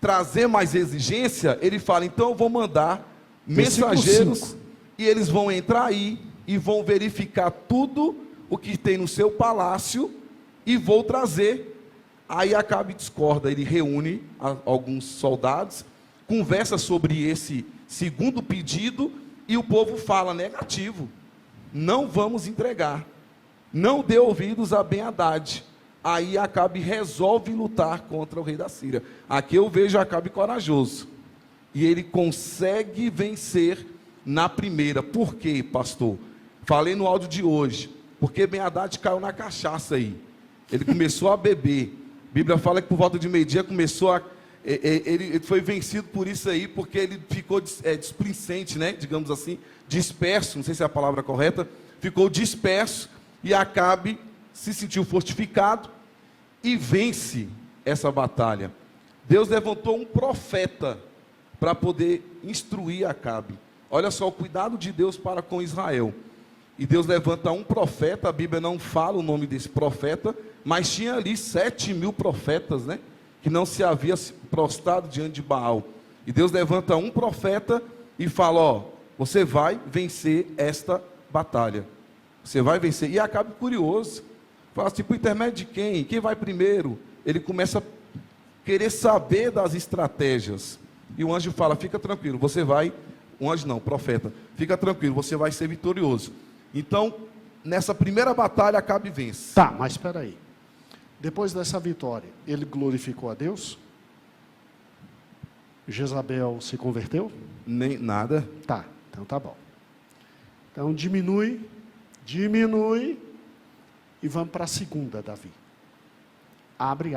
trazer mais exigência, ele fala: então eu vou mandar Versículo mensageiros, 5. e eles vão entrar aí, e vão verificar tudo o que tem no seu palácio, e vou trazer. Aí Acabe discorda, ele reúne alguns soldados, conversa sobre esse segundo pedido, e o povo fala negativo, não vamos entregar, não dê ouvidos a Ben-Hadad. Aí Acabe resolve lutar contra o rei da Síria. Aqui eu vejo Acabe corajoso, e ele consegue vencer na primeira. Por quê, pastor? Falei no áudio de hoje, porque Ben-Hadad caiu na cachaça aí, ele começou a beber. A Bíblia fala que por volta de meio-dia começou a... Ele foi vencido por isso aí, porque ele ficou displicente, né? Digamos assim, disperso, não sei se é a palavra correta, ficou disperso, e Acabe se sentiu fortificado e vence essa batalha. Deus levantou um profeta para poder instruir Acabe. Olha só o cuidado de Deus para com Israel. E Deus levanta um profeta, a Bíblia não fala o nome desse profeta, mas tinha ali 7.000 profetas, né? Que não se havia prostrado diante de Baal. E Deus levanta um profeta e fala: ó, você vai vencer esta batalha. Você vai vencer. E Acabe curioso. Fala assim: por intermédio de quem? Quem vai primeiro? Ele começa a querer saber das estratégias. E o anjo fala: fica tranquilo, você vai... Um anjo não, o profeta. Fica tranquilo, você vai ser vitorioso. Então, nessa primeira batalha, Acabe vence. Tá, mas espera aí. Depois dessa vitória, ele glorificou a Deus? Jezabel se converteu? Nem nada. Tá, então tá bom. Então diminui, e vamos para a segunda, Davi. Abre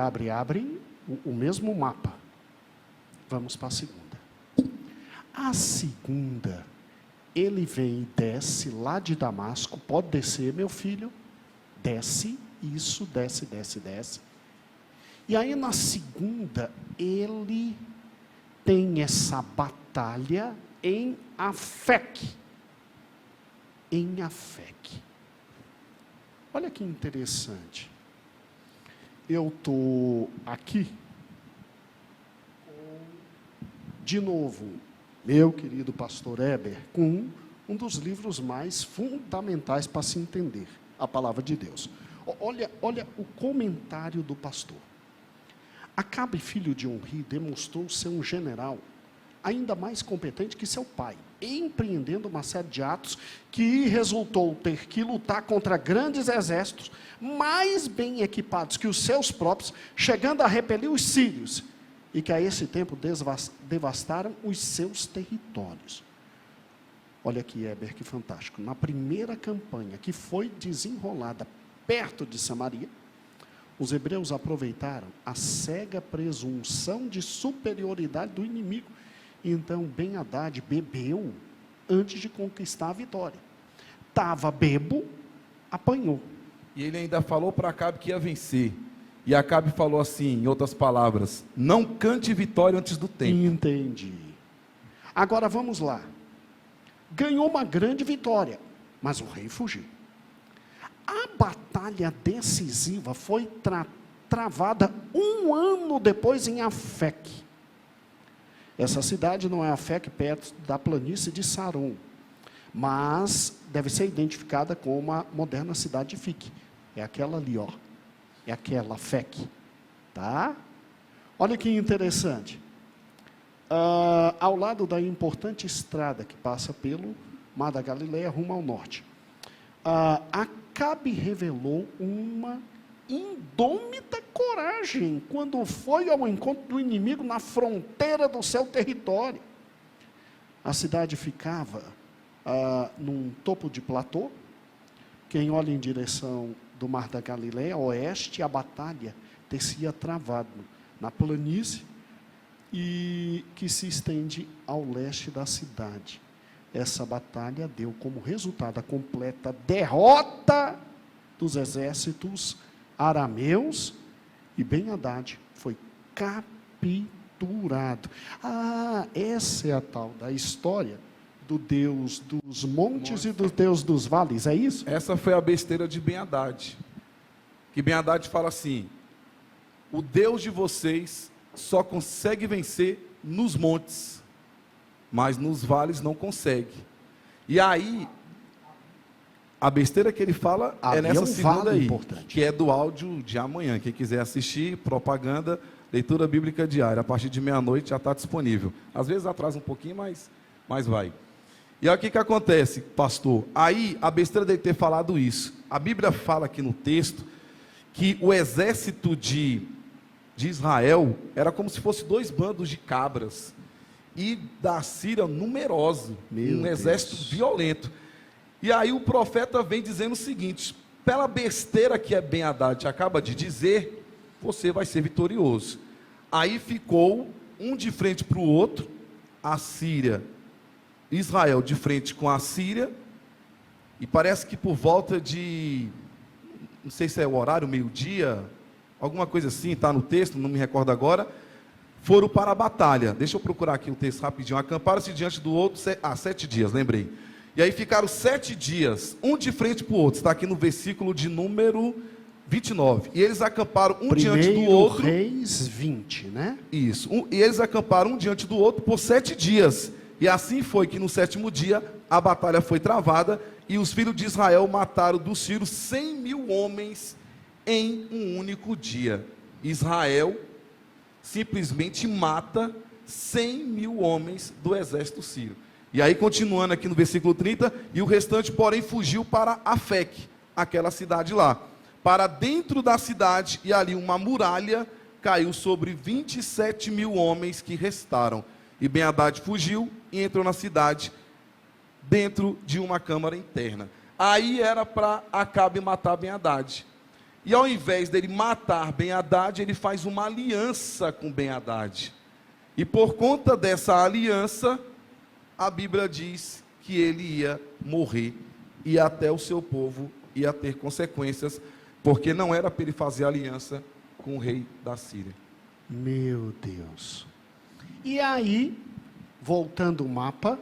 o mesmo mapa. Vamos para a segunda. A segunda, ele vem e desce lá de Damasco. Pode descer, meu filho. Desce, isso, desce. E aí na segunda, ele tem essa batalha em Afec. Em Afec. Olha que interessante. Eu estou aqui, de novo, meu querido pastor Heber, com um dos livros mais fundamentais para se entender a palavra de Deus. Olha o comentário do pastor. Acabe, filho de Omri, demonstrou ser um general ainda mais competente que seu pai, empreendendo uma série de atos que resultou ter que lutar contra grandes exércitos, mais bem equipados que os seus próprios, chegando a repelir os sírios, e que a esse tempo devastaram os seus territórios. Olha aqui, Heber, que fantástico. Na primeira campanha que foi desenrolada perto de Samaria, os hebreus aproveitaram a cega presunção de superioridade do inimigo. Então Ben-Hadad bebeu antes de conquistar a vitória. Estava bebo, apanhou. E ele ainda falou para Acabe que ia vencer. E Acabe falou assim, em outras palavras: não cante vitória antes do tempo. Entendi. Agora vamos lá. Ganhou uma grande vitória, mas o rei fugiu. A batalha decisiva foi travada 1 ano depois em Afec. Essa cidade não é Afec, perto da planície de Saron, mas deve ser identificada como a moderna cidade de Fique. É aquela ali, ó. É aquela Afec, tá? Olha que interessante. Ao lado da importante estrada que passa pelo Mar da Galileia, rumo ao norte, Acabe revelou uma indômita coragem quando foi ao encontro do inimigo na fronteira do seu território. A cidade ficava num topo de platô. Quem olha em direção do Mar da Galileia, oeste, a batalha teria travado na planície e que se estende ao leste da cidade. Essa batalha deu como resultado a completa derrota dos exércitos arameus e Ben-Hadad foi capturado. Essa é a tal da história do Deus dos montes e do Deus dos vales, é isso? Essa foi a besteira de Ben-Hadad. Que Ben-Hadad fala assim: o Deus de vocês só consegue vencer nos montes, mas nos vales não consegue. E aí, a besteira que ele fala é nessa segunda aí, que é do áudio de amanhã. Quem quiser assistir, propaganda, leitura bíblica diária, a partir de meia-noite já está disponível. Às vezes atrasa um pouquinho, mas vai. E aí o que acontece, pastor? Aí, a besteira dele ter falado isso. A Bíblia fala aqui no texto que o exército de Israel era como se fosse 2 bandos de cabras. E da Síria, numeroso. Um exército violento. E aí o profeta vem dizendo o seguinte: pela besteira que é Ben-Hadad acaba de dizer, você vai ser vitorioso. Aí ficou um de frente para o outro, a Síria, Israel de frente com a Síria, e parece que por volta de, não sei se é o horário, meio-dia, alguma coisa assim, está no texto, não me recordo agora, foram para a batalha. Deixa eu procurar aqui o texto rapidinho. Acamparam-se diante do outro, 7 dias, lembrei. E aí ficaram 7 dias, um de frente para o outro, está aqui no versículo de número 29. E eles acamparam um diante do outro. Reis 20, né? Isso. E eles acamparam um diante do outro por 7 dias. E assim foi que no 7º dia a batalha foi travada e os filhos de Israel mataram dos sírios 100.000 homens em um único dia. Israel simplesmente mata 100.000 homens do exército sírio. E aí, continuando aqui no versículo 30, e o restante, porém, fugiu para Afec, aquela cidade lá, para dentro da cidade, e ali uma muralha caiu sobre 27.000 homens que restaram. E Ben-Hadad fugiu e entrou na cidade, dentro de uma câmara interna. Aí era para Acabe matar Ben-Hadad. E ao invés dele matar Ben-Hadad, ele faz uma aliança com Ben-Hadad. E por conta dessa aliança, a Bíblia diz que ele ia morrer e até o seu povo ia ter consequências, porque não era para ele fazer aliança com o rei da Síria. Meu Deus. E aí, voltando o mapa,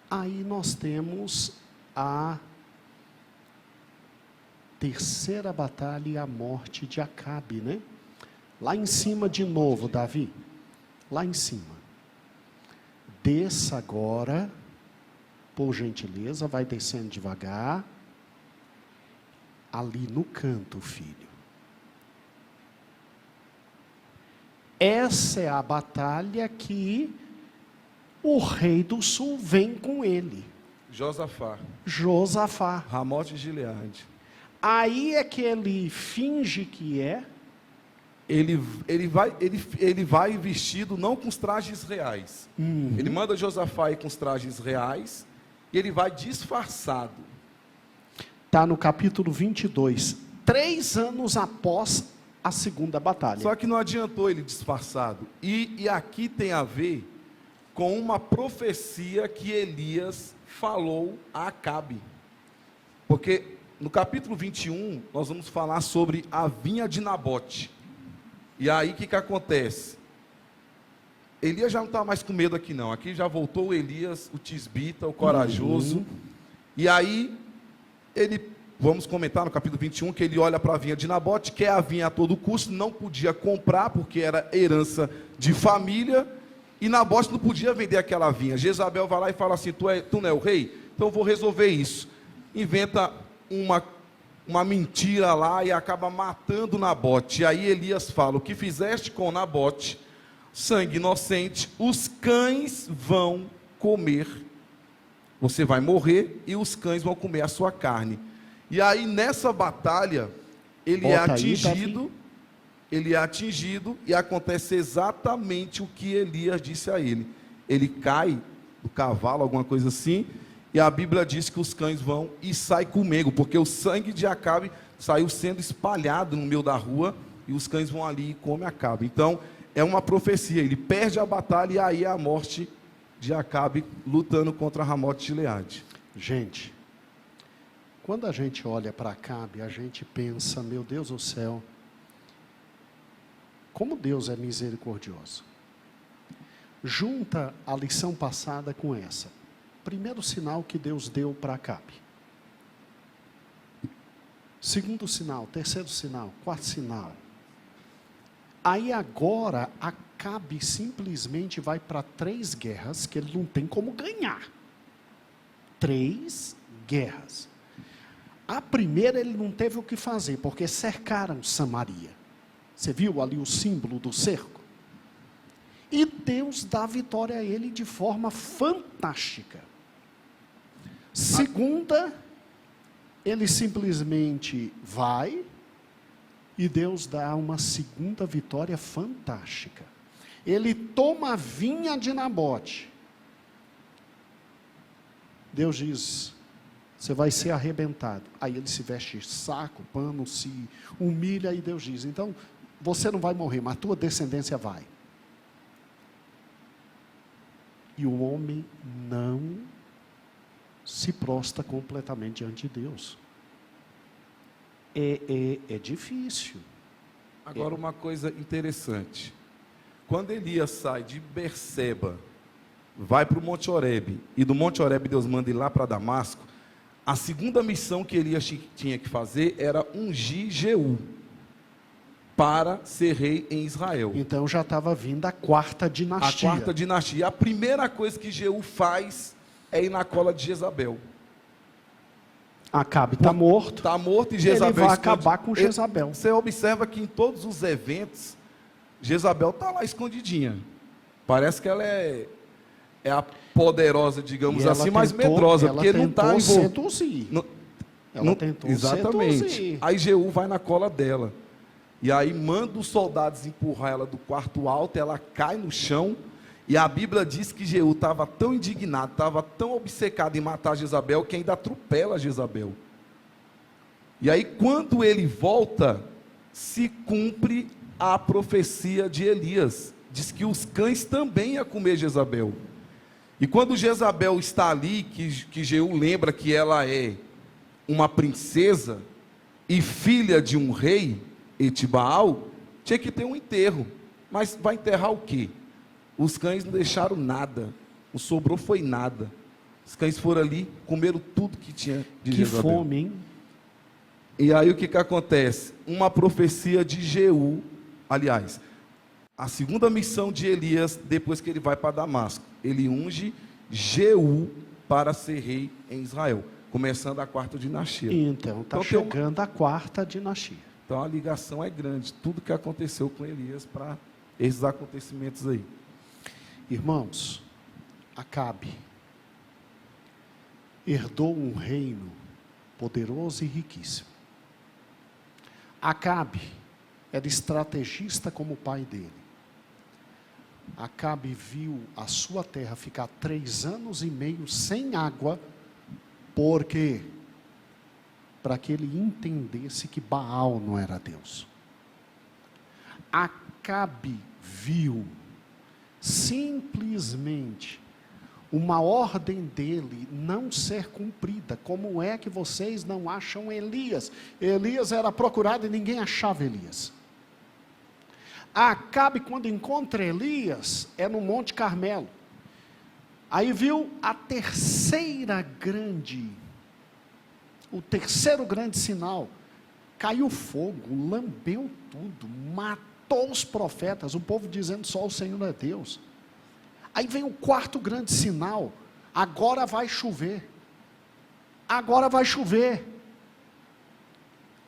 aí nós temos a terceira batalha e a morte de Acabe, né? Lá em cima de novo, Davi. Lá em cima. Desça agora, por gentileza, vai descendo devagar. Ali no canto, filho. Essa é a batalha que o rei do sul vem com ele. Josafá. Ramote de Gileade. Aí é que ele finge que é. Ele vai vestido não com os trajes reais. Ele manda Josafá ir com os trajes reais e ele vai disfarçado. Está no capítulo 22, 3 anos após a segunda batalha. Só que não adiantou ele disfarçado. E aqui tem a ver com uma profecia que Elias falou a Acabe. Porque no capítulo 21, nós vamos falar sobre a vinha de Nabote. E aí, o que acontece? Elias já não está mais com medo aqui não. Aqui já voltou o Elias, o tisbita, o corajoso. E aí, vamos comentar no capítulo 21, que ele olha para a vinha de Nabote, quer a vinha a todo custo, não podia comprar, porque era herança de família, e Nabote não podia vender aquela vinha. Jezabel vai lá e fala assim: tu não é o rei? Então eu vou resolver isso. Inventa uma mentira lá e acaba matando Nabote. E aí Elias fala: o que fizeste com Nabote, sangue inocente, os cães vão comer. Você vai morrer e os cães vão comer a sua carne. E aí nessa batalha, ele é atingido, ele é atingido e acontece exatamente o que Elias disse a ele. Ele cai do cavalo, alguma coisa assim, e a Bíblia diz que os cães vão e saem comendo, porque o sangue de Acabe saiu sendo espalhado no meio da rua, e os cães vão ali e comem Acabe. Então, é uma profecia, ele perde a batalha e aí é a morte de Acabe lutando contra Ramote de Gileade. Gente, quando a gente olha para Acabe, a gente pensa, meu Deus do céu, como Deus é misericordioso. Junta a lição passada com essa. Primeiro sinal que Deus deu para Acabe. Segundo sinal, terceiro sinal, quarto sinal. Aí agora Acabe simplesmente vai para 3 guerras que ele não tem como ganhar. 3 guerras. A primeira ele não teve o que fazer, porque cercaram Samaria. Você viu ali o símbolo do cerco? E Deus dá vitória a ele de forma fantástica. Segunda, ele simplesmente vai e Deus dá uma segunda vitória fantástica. Ele toma a vinha de Nabote. Deus diz, você vai ser arrebentado. Aí ele se veste saco, pano, se humilha e Deus diz, então você não vai morrer, mas a tua descendência vai. E o homem não se prostra completamente diante de Deus. É difícil. Agora uma coisa interessante. Quando Elias sai de Berseba, vai para o Monte Horebe, e do Monte Horebe Deus manda ir lá para Damasco, a segunda missão que Elias tinha que fazer era ungir Jeú para ser rei em Israel. Então já estava vindo a 4ª dinastia. A 4ª dinastia. A primeira coisa que Jeú faz é ir na cola de Jezabel. Acabe está morto. Está morto e Jezabel ele vai acabar com Jezabel. Você observa que em todos os eventos, Jezabel está lá escondidinha. Parece que ela é a poderosa, digamos assim, mas medrosa, porque não está envolvida. Ela tentou exatamente. seduzir. Aí Jeú vai na cola dela. E aí manda os soldados empurrar ela do quarto alto, ela cai no chão, e a Bíblia diz que Jeú estava tão indignado, estava tão obcecado em matar Jezabel, que ainda atropela Jezabel. E aí quando ele volta, se cumpre a profecia de Elias, diz que os cães também iam comer Jezabel. E quando Jezabel está ali, que Jeú lembra que ela é uma princesa, e filha de um rei, Etibaal, tinha que ter um enterro. Mas vai enterrar o quê? Os cães não deixaram nada. O sobrou foi nada. Os cães foram ali, comeram tudo que tinha de Jezabel. Que fome, hein? E aí o que acontece? Uma profecia de Jeú, aliás, a segunda missão de Elias, depois que ele vai para Damasco, ele unge Jeú para ser rei em Israel, começando a 4ª dinastia. Então está chegando a 4ª dinastia. Então a ligação é grande, tudo que aconteceu com Elias para esses acontecimentos aí. Irmãos, Acabe herdou um reino poderoso e riquíssimo. Acabe era estrategista como o pai dele. Acabe viu a sua terra ficar 3 anos e meio sem água, porque para que ele entendesse que Baal não era Deus. Acabe viu simplesmente uma ordem dele não ser cumprida. Como é que vocês não acham Elias? Elias era procurado e ninguém achava Elias. Acabe, quando encontra Elias, é no Monte Carmelo. Aí viu o terceiro grande sinal. Caiu fogo, lambeu tudo, matou os profetas, o povo dizendo só o Senhor é Deus. Aí vem o 4º grande sinal, agora vai chover. Agora vai chover.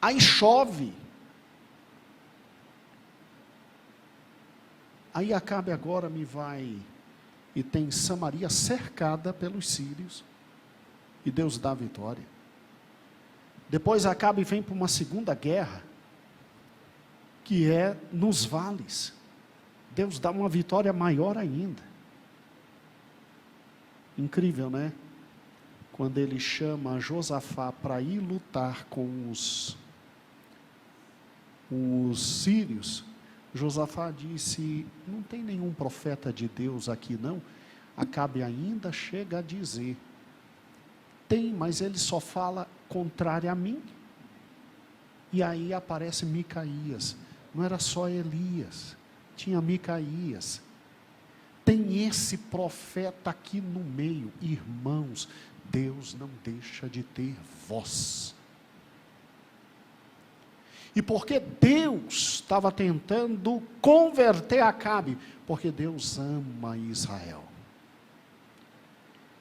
Aí chove. Aí Acabe agora e tem Samaria cercada pelos sírios, e Deus dá a vitória. Depois Acabe vem para uma segunda guerra, que é nos vales. Deus dá uma vitória maior ainda. Incrível, né? Quando ele chama Josafá para ir lutar com os sírios, Josafá disse: não tem nenhum profeta de Deus aqui não. Acabe ainda chega a dizer: tem, mas ele só fala contrário a mim. E aí aparece Micaías. Não era só Elias, tinha Micaías. Tem esse profeta aqui no meio. Irmãos, Deus não deixa de ter voz. E porque Deus estava tentando converter Acabe? Porque Deus ama Israel.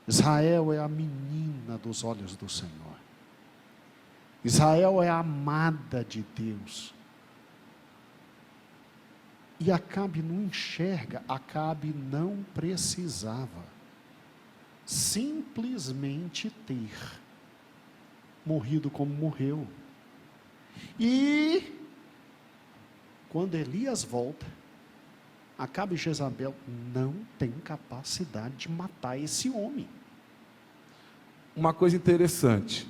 Israel é a menina dos olhos do Senhor. Israel é a amada de Deus. E Acabe não enxerga, Acabe não precisava simplesmente ter morrido como morreu. E quando Elias volta, Acabe e Jezabel não têm capacidade de matar esse homem. Uma coisa interessante,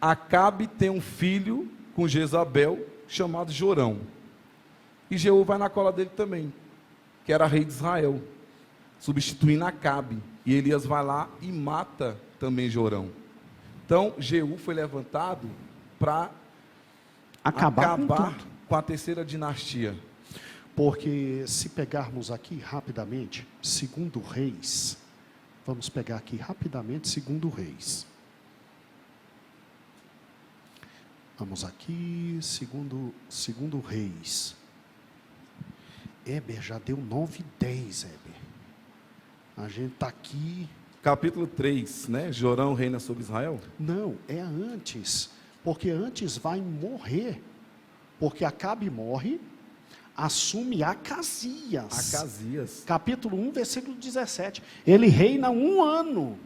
Acabe tem um filho com Jezabel chamado Jorão. E Jeú vai na cola dele também, que era rei de Israel, substituindo Acabe. E Elias vai lá e mata também Jorão. Então, Jeú foi levantado para acabar com a terceira dinastia. Porque se pegarmos aqui rapidamente, 2 Reis, vamos pegar aqui rapidamente 2 Reis. Vamos aqui, segundo Reis. Heber já deu 9:10, Heber. A gente está aqui. Capítulo 3, né? Jorão reina sobre Israel? Não, é antes. Porque antes vai morrer. Porque Acabe morre, assume Acasias. Acasias. Capítulo 1, versículo 17. Ele reina 1 ano.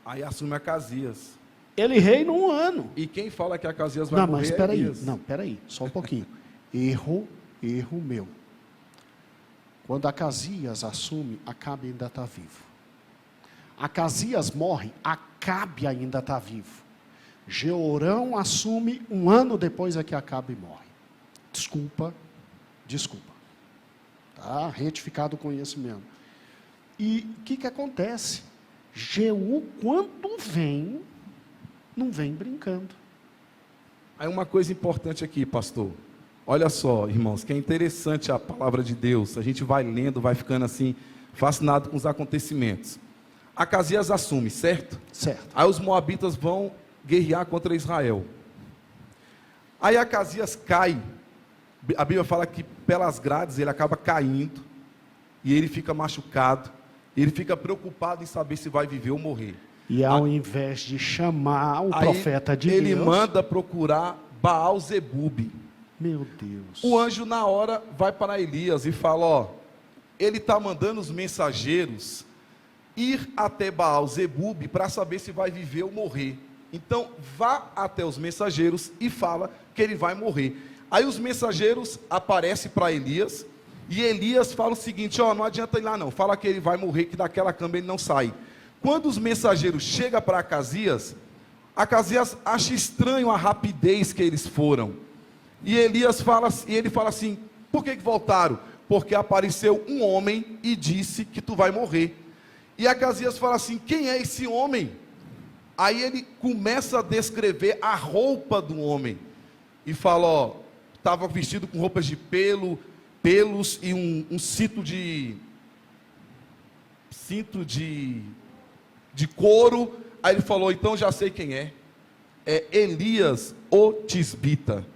Aí assume Acasias. Ele reina 1 ano. E quem fala que Acasias vai Não, morrer mas espera aí. Elias. Não, espera aí, só um pouquinho. Erro meu. Quando Acasias assume, Acabe ainda está vivo. Acasias morre, Acabe ainda está vivo. Jeorão assume 1 ano depois é que Acabe morre. Desculpa. Tá retificado o conhecimento. E o que acontece? Jeú, quando vem, não vem brincando. Aí uma coisa importante aqui, pastor. Olha só, irmãos, que é interessante a palavra de Deus. A gente vai lendo, vai ficando assim, fascinado com os acontecimentos. Acasias assume, certo? Certo. Aí os moabitas vão guerrear contra Israel. Aí Acasias cai. A Bíblia fala que pelas grades ele acaba caindo. E ele fica machucado. Ele fica preocupado em saber se vai viver ou morrer. E ao invés de chamar o profeta de ele Deus, manda procurar Baal-Zebub. Meu Deus. O anjo na hora vai para Elias e fala, ó, ele está mandando os mensageiros ir até Baal-Zebub para saber se vai viver ou morrer. Então vá até os mensageiros e fala que ele vai morrer. Aí os mensageiros aparecem para Elias e Elias fala o seguinte, ó, não adianta ir lá não, fala que ele vai morrer, que daquela cama ele não sai. Quando os mensageiros chegam para Acasias, Acasias acha estranho a rapidez que eles foram. E ele fala assim, por que voltaram? Porque apareceu um homem e disse que tu vai morrer. E Acasias fala assim, quem é esse homem? Aí ele começa a descrever a roupa do homem. E fala, ó, estava vestido com roupas de pelos e um cinto de couro. Aí ele falou, então já sei quem é. É Elias, o Tisbita.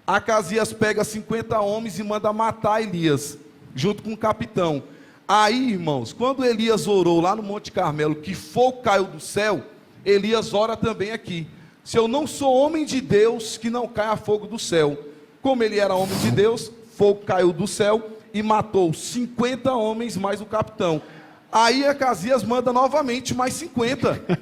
Acasias pega 50 homens e manda matar Elias, junto com o capitão. Aí, irmãos, quando Elias orou lá no Monte Carmelo, que fogo caiu do céu, Elias ora também aqui. Se eu não sou homem de Deus, que não caia fogo do céu. Como ele era homem de Deus, fogo caiu do céu e matou 50 homens mais o capitão. Aí Acasias manda novamente mais 50.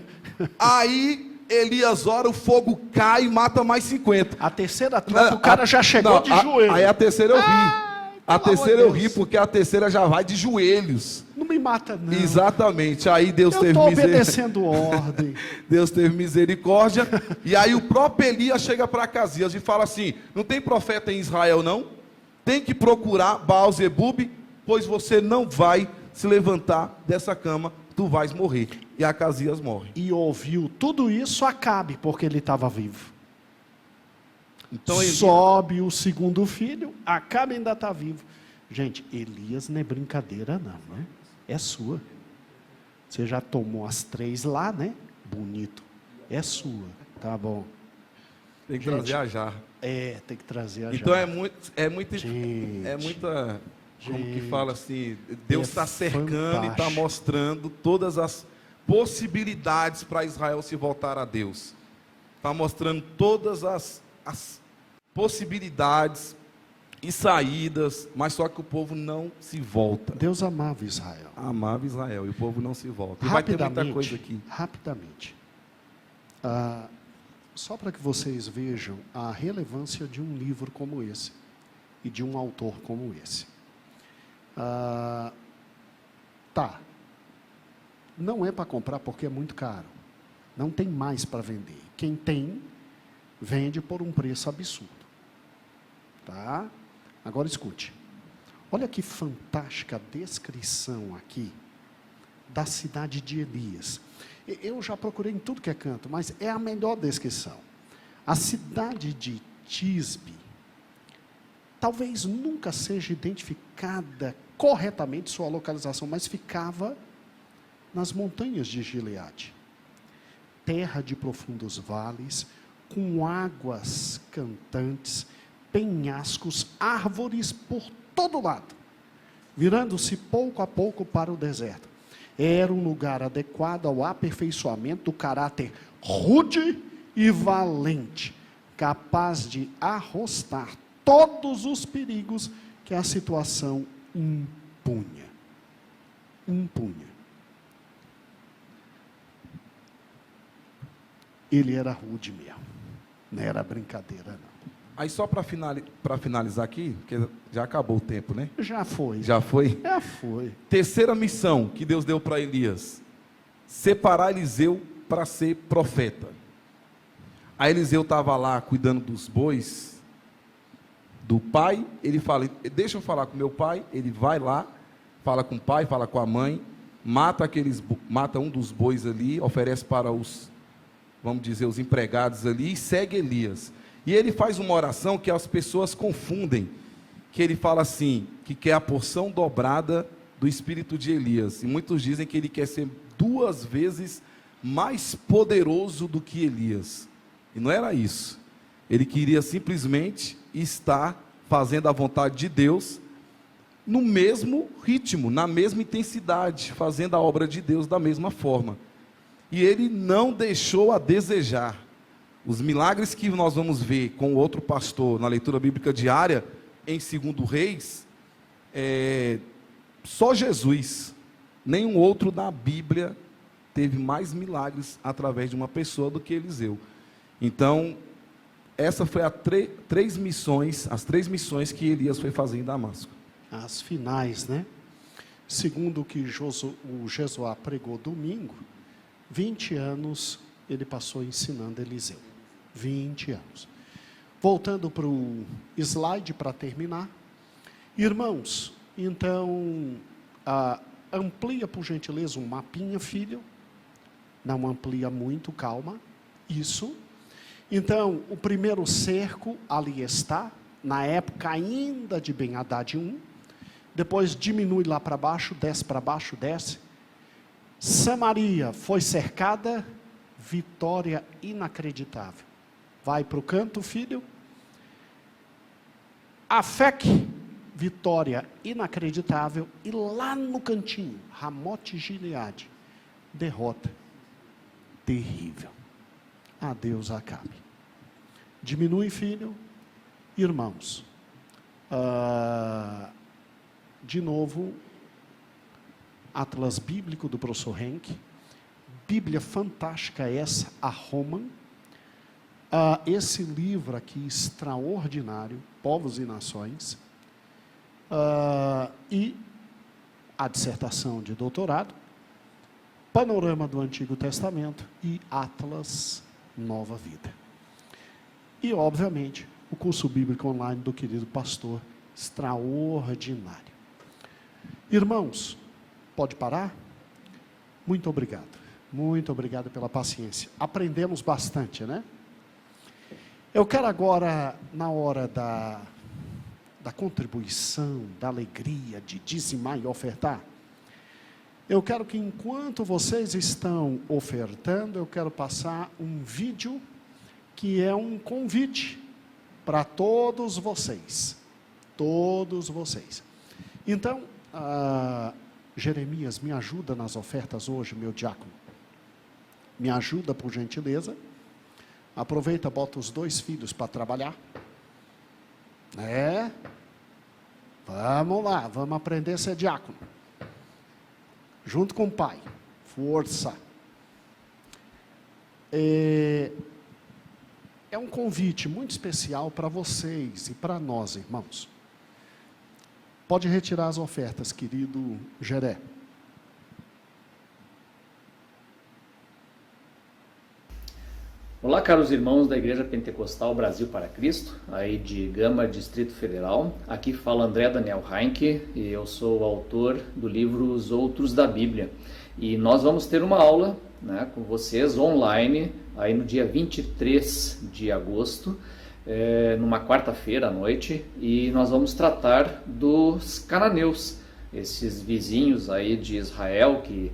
Aí Elias ora, o fogo cai e mata mais 50. A terceira troca, o cara já chegou de joelho. Aí a terceira eu vi. A Pelo amor terceira de eu ri Deus. porque a terceira já vai de joelhos. Não me mata, não. Exatamente. Aí Deus Eu teve estou misericórdia. obedecendo ordem. Deus teve misericórdia. E aí o próprio Elias chega para Acasias e fala assim: não tem profeta em Israel, não? Tem que procurar Baal-zebub, pois você não vai se levantar dessa cama, tu vais morrer. E Acasias morre. E ouviu tudo isso Acabe, porque ele estava vivo. Então ele... Sobe o segundo filho, Acabe ainda está vivo. Gente, Elias não é brincadeira não, né? É sua. Você já tomou as 3 lá, né? Bonito. É sua, tá bom. Tem que Gente, trazer a jarra. Tem que trazer a Então jarra. é muita, como que fala assim, Deus está cercando e está mostrando todas as possibilidades para Israel se voltar a Deus. Está mostrando todas as possibilidades e saídas, mas só que o povo não se volta. Deus amava Israel. Amava Israel e o povo não se volta. E vai ter muita coisa aqui. Rapidamente. Só para que vocês vejam a relevância de um livro como esse e de um autor como esse. Tá. Não é para comprar porque é muito caro. Não tem mais para vender. Quem tem, vende por um preço absurdo. Tá? Agora escute. Olha que fantástica descrição aqui da cidade de Elias. Eu já procurei em tudo que é canto, mas é a melhor descrição. A cidade de Tisbe talvez nunca seja identificada corretamente sua localização, mas ficava nas montanhas de Gileade. Terra de profundos vales, com águas cantantes, penhascos, árvores por todo lado, virando-se pouco a pouco para o deserto. Era um lugar adequado ao aperfeiçoamento do caráter rude e valente, capaz de arrostar todos os perigos que a situação impunha. Ele era rude mesmo, não era brincadeira não. Aí só para finalizar aqui, porque já acabou o tempo, né? Já foi. Já foi? Já foi. Terceira missão que Deus deu para Elias: separar Eliseu para ser profeta. Aí Eliseu estava lá cuidando dos bois do pai. Ele fala: deixa eu falar com meu pai. Ele vai lá, fala com o pai, fala com a mãe, mata um dos bois ali, oferece para os, vamos dizer, os empregados ali e segue Elias. E ele faz uma oração que as pessoas confundem, que ele fala assim, que quer a porção dobrada do espírito de Elias. E muitos dizem que ele quer ser 2 vezes mais poderoso do que Elias. E não era isso. Ele queria simplesmente estar fazendo a vontade de Deus no mesmo ritmo, na mesma intensidade, fazendo a obra de Deus da mesma forma. E ele não deixou a desejar. Os milagres que nós vamos ver com o outro pastor na leitura bíblica diária, em 2 Reis, só Jesus, nenhum outro da Bíblia teve mais milagres através de uma pessoa do que Eliseu. Então, essa foi as 3 missões que Elias foi fazer em Damasco. As finais, né? Segundo o que o Jesuá pregou domingo, 20 anos ele passou ensinando Eliseu. 20 anos. Voltando para o slide para terminar. Irmãos, então, amplia por gentileza um mapinha, filho. Não amplia muito, calma. Isso. Então, o primeiro cerco ali está, na época ainda de Ben-Hadad I. Depois diminui lá para baixo, desce. Samaria foi cercada, vitória inacreditável. Vai para o canto, filho. Afec, vitória inacreditável. E lá no cantinho, Ramote Gileade, derrota terrível. Adeus, Acabe. Diminui, filho. Irmãos, de novo, Atlas Bíblico do professor Henk. Bíblia fantástica essa, a Roman. Esse livro aqui, extraordinário, Povos e Nações. E a dissertação de doutorado, Panorama do Antigo Testamento e Atlas Nova Vida. E, obviamente, o curso bíblico online do querido pastor, extraordinário. Irmãos, pode parar? Muito obrigado pela paciência. Aprendemos bastante, né? Eu quero agora, na hora da contribuição, da alegria, de dizimar e ofertar, eu quero que enquanto vocês estão ofertando, eu quero passar um vídeo que é um convite para todos vocês. Todos vocês. Então, Jeremias, me ajuda nas ofertas hoje, meu diácono. Me ajuda, por gentileza. Aproveita, bota os 2 filhos para trabalhar. Vamos lá, vamos aprender a ser diácono. Junto com o pai. Força. É um convite muito especial para vocês e para nós, irmãos. Pode retirar as ofertas, querido Geré. Olá, caros irmãos da Igreja Pentecostal Brasil para Cristo, aí de Gama, Distrito Federal. Aqui fala André Daniel Heinck e eu sou o autor do livro Os Outros da Bíblia. E nós vamos ter uma aula, né, com vocês online, aí no dia 23 de agosto, numa quarta-feira à noite, e nós vamos tratar dos cananeus, esses vizinhos aí de Israel que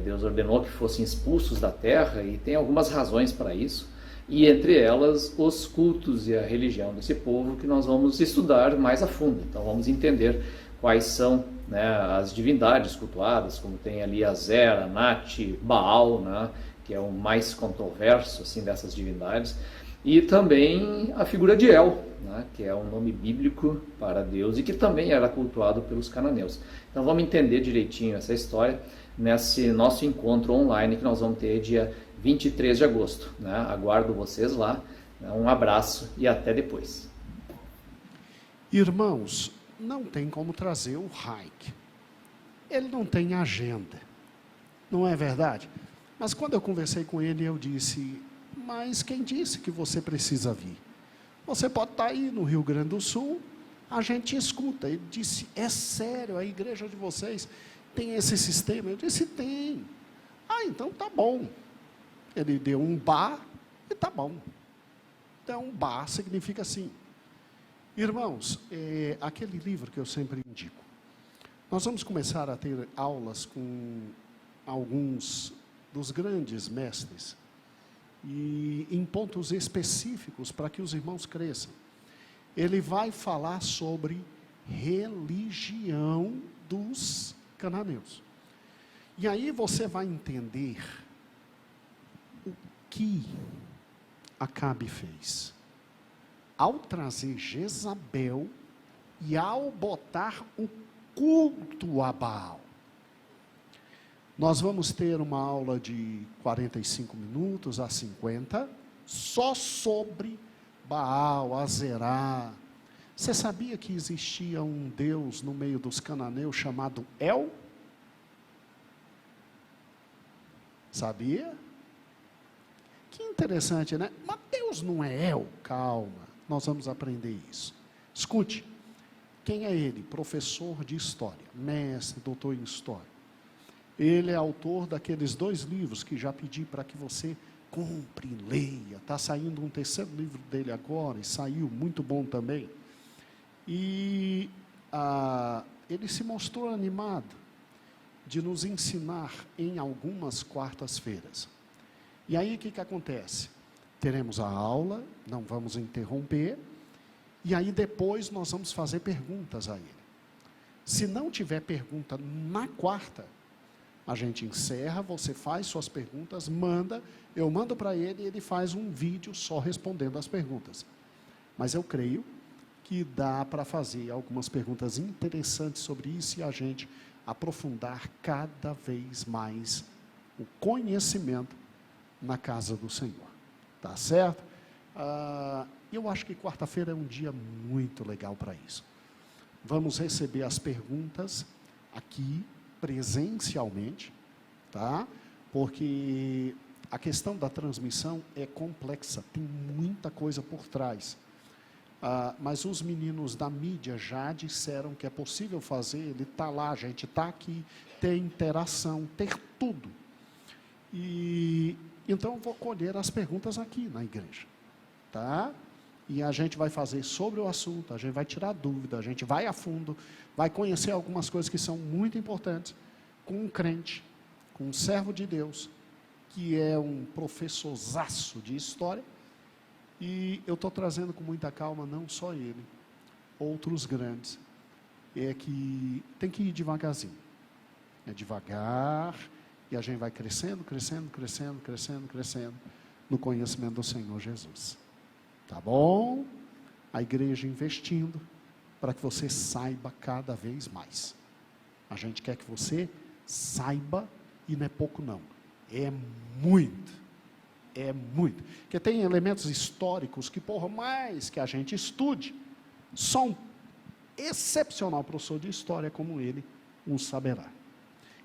Deus ordenou que fossem expulsos da terra, e tem algumas razões para isso, e entre elas os cultos e a religião desse povo que nós vamos estudar mais a fundo. Então vamos entender quais são, né, as divindades cultuadas, como tem ali Azera, Anat, Baal, né, que é o mais controverso assim, dessas divindades, e também a figura de El, né, que é um nome bíblico para Deus e que também era cultuado pelos cananeus. Então vamos entender direitinho essa história nesse nosso encontro online que nós vamos ter dia 23 de agosto. Né? Aguardo vocês lá. Um abraço e até depois. Irmãos, não tem como trazer o Heinck. Ele não tem agenda. Não é verdade? Mas quando eu conversei com ele, eu disse, mas quem disse que você precisa vir? Você pode estar aí no Rio Grande do Sul, a gente escuta. Ele disse, é sério, a igreja de vocês tem esse sistema? Eu disse, tem. Então tá bom. Ele deu um bar e tá bom. Então, bar significa assim. Irmãos, aquele livro que eu sempre indico. Nós vamos começar a ter aulas com alguns dos grandes mestres e em pontos específicos para que os irmãos cresçam. Ele vai falar sobre religião dos cananeus. E aí você vai entender o que Acabe fez. Ao trazer Jezabel e ao botar o culto a Baal. Nós vamos ter uma aula de 45 minutos a 50, só sobre Baal, Azerá. Você sabia que existia um Deus no meio dos cananeus chamado El? Sabia? Que interessante, né? Mas Deus não é El. Calma, nós vamos aprender isso. Escute, quem é ele? Professor de história, mestre, doutor em história. Ele é autor daqueles 2 livros que já pedi para que você compre e leia. Está saindo um 3º livro dele agora, e saiu, muito bom também. E ele se mostrou animado de nos ensinar em algumas quartas-feiras. E aí o que acontece? Teremos a aula, não vamos interromper, e aí depois nós vamos fazer perguntas a ele. Se não tiver pergunta na quarta, a gente encerra, você faz suas perguntas, manda, eu mando para ele e ele faz um vídeo só respondendo as perguntas. Mas eu creio que dá para fazer algumas perguntas interessantes sobre isso e a gente aprofundar cada vez mais o conhecimento na casa do Senhor. Tá certo? Eu acho que quarta-feira é um dia muito legal para isso. vamos receber as perguntas aqui, presencialmente, tá? Porque a questão da transmissão é complexa, tem muita coisa por trás. Mas os meninos da mídia já disseram que é possível fazer, ele está lá, a gente está aqui, ter interação, ter tudo. E então eu vou colher as perguntas aqui na igreja, tá? E a gente vai fazer sobre o assunto, a gente vai tirar dúvida, a gente vai a fundo, vai conhecer algumas coisas que são muito importantes com um crente, com um servo de Deus, que é um professorzaço de história. E eu estou trazendo com muita calma, não só ele, outros grandes. É que tem que ir devagarzinho. É devagar, e a gente vai crescendo, crescendo, crescendo, crescendo, crescendo, no conhecimento do Senhor Jesus. Tá bom? A igreja investindo, para que você saiba cada vez mais. A gente quer que você saiba, e não é pouco não, é muito. É muito. Porque tem elementos históricos que, por mais que a gente estude, só um excepcional professor de história como ele o saberá.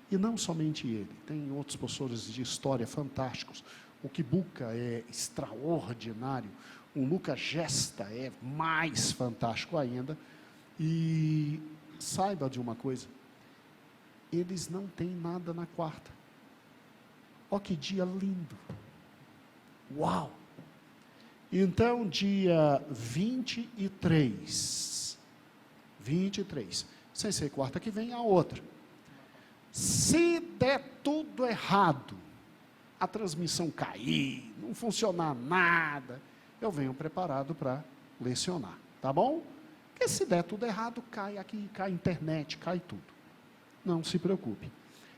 E não somente ele, tem outros professores de história fantásticos. O Kibuka é extraordinário, o Lucas Gesta é mais fantástico ainda. E saiba de uma coisa, eles não têm nada na quarta. Ó que dia lindo! Uau! Então, dia 23, sem ser quarta que vem, a outra. Se der tudo errado, a transmissão cair, não funcionar nada, eu venho preparado para lecionar, tá bom? Porque se der tudo errado, cai aqui, cai a internet, cai tudo. Não se preocupe.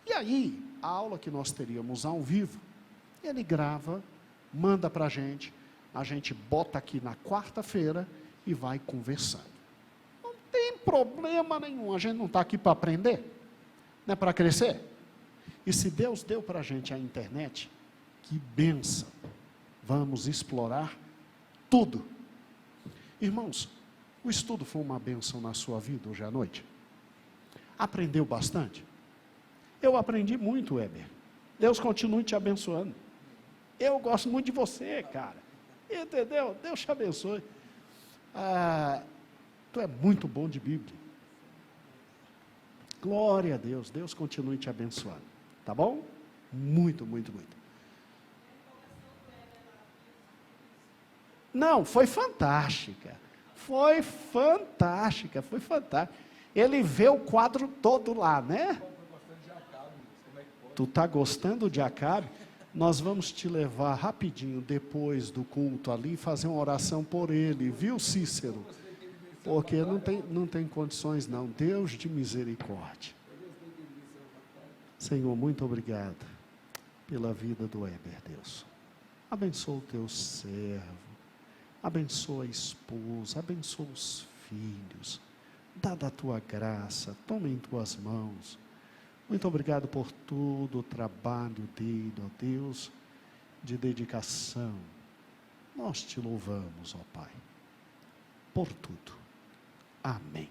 E aí, a aula que nós teríamos ao vivo, ele grava, manda para a gente bota aqui na quarta-feira e vai conversando. Não tem problema nenhum, a gente não está aqui para aprender, não é para crescer. E se Deus deu para a gente a internet, que bênção, vamos explorar tudo. Irmãos, o estudo foi uma bênção na sua vida hoje à noite? Aprendeu bastante? Eu aprendi muito, Weber. Deus continue te abençoando. Eu gosto muito de você, cara. Entendeu? Deus te abençoe. Tu é muito bom de Bíblia. Glória a Deus. Deus continue te abençoando. Tá bom? Muito, muito, muito. Não, foi fantástica. Foi fantástica, foi fantástica. Ele vê o quadro todo lá, né? Tu está gostando de Acabe? Nós vamos te levar rapidinho, depois do culto ali, fazer uma oração por ele, viu, Cícero? Porque não tem condições não. Deus de misericórdia. Senhor, muito obrigado pela vida do Weber, Deus. Abençoa o teu servo, abençoa a esposa, abençoa os filhos, dá da tua graça, toma em tuas mãos. Muito obrigado por todo o trabalho dele, ó Deus, de dedicação. Nós te louvamos, ó Pai, por tudo. Amém.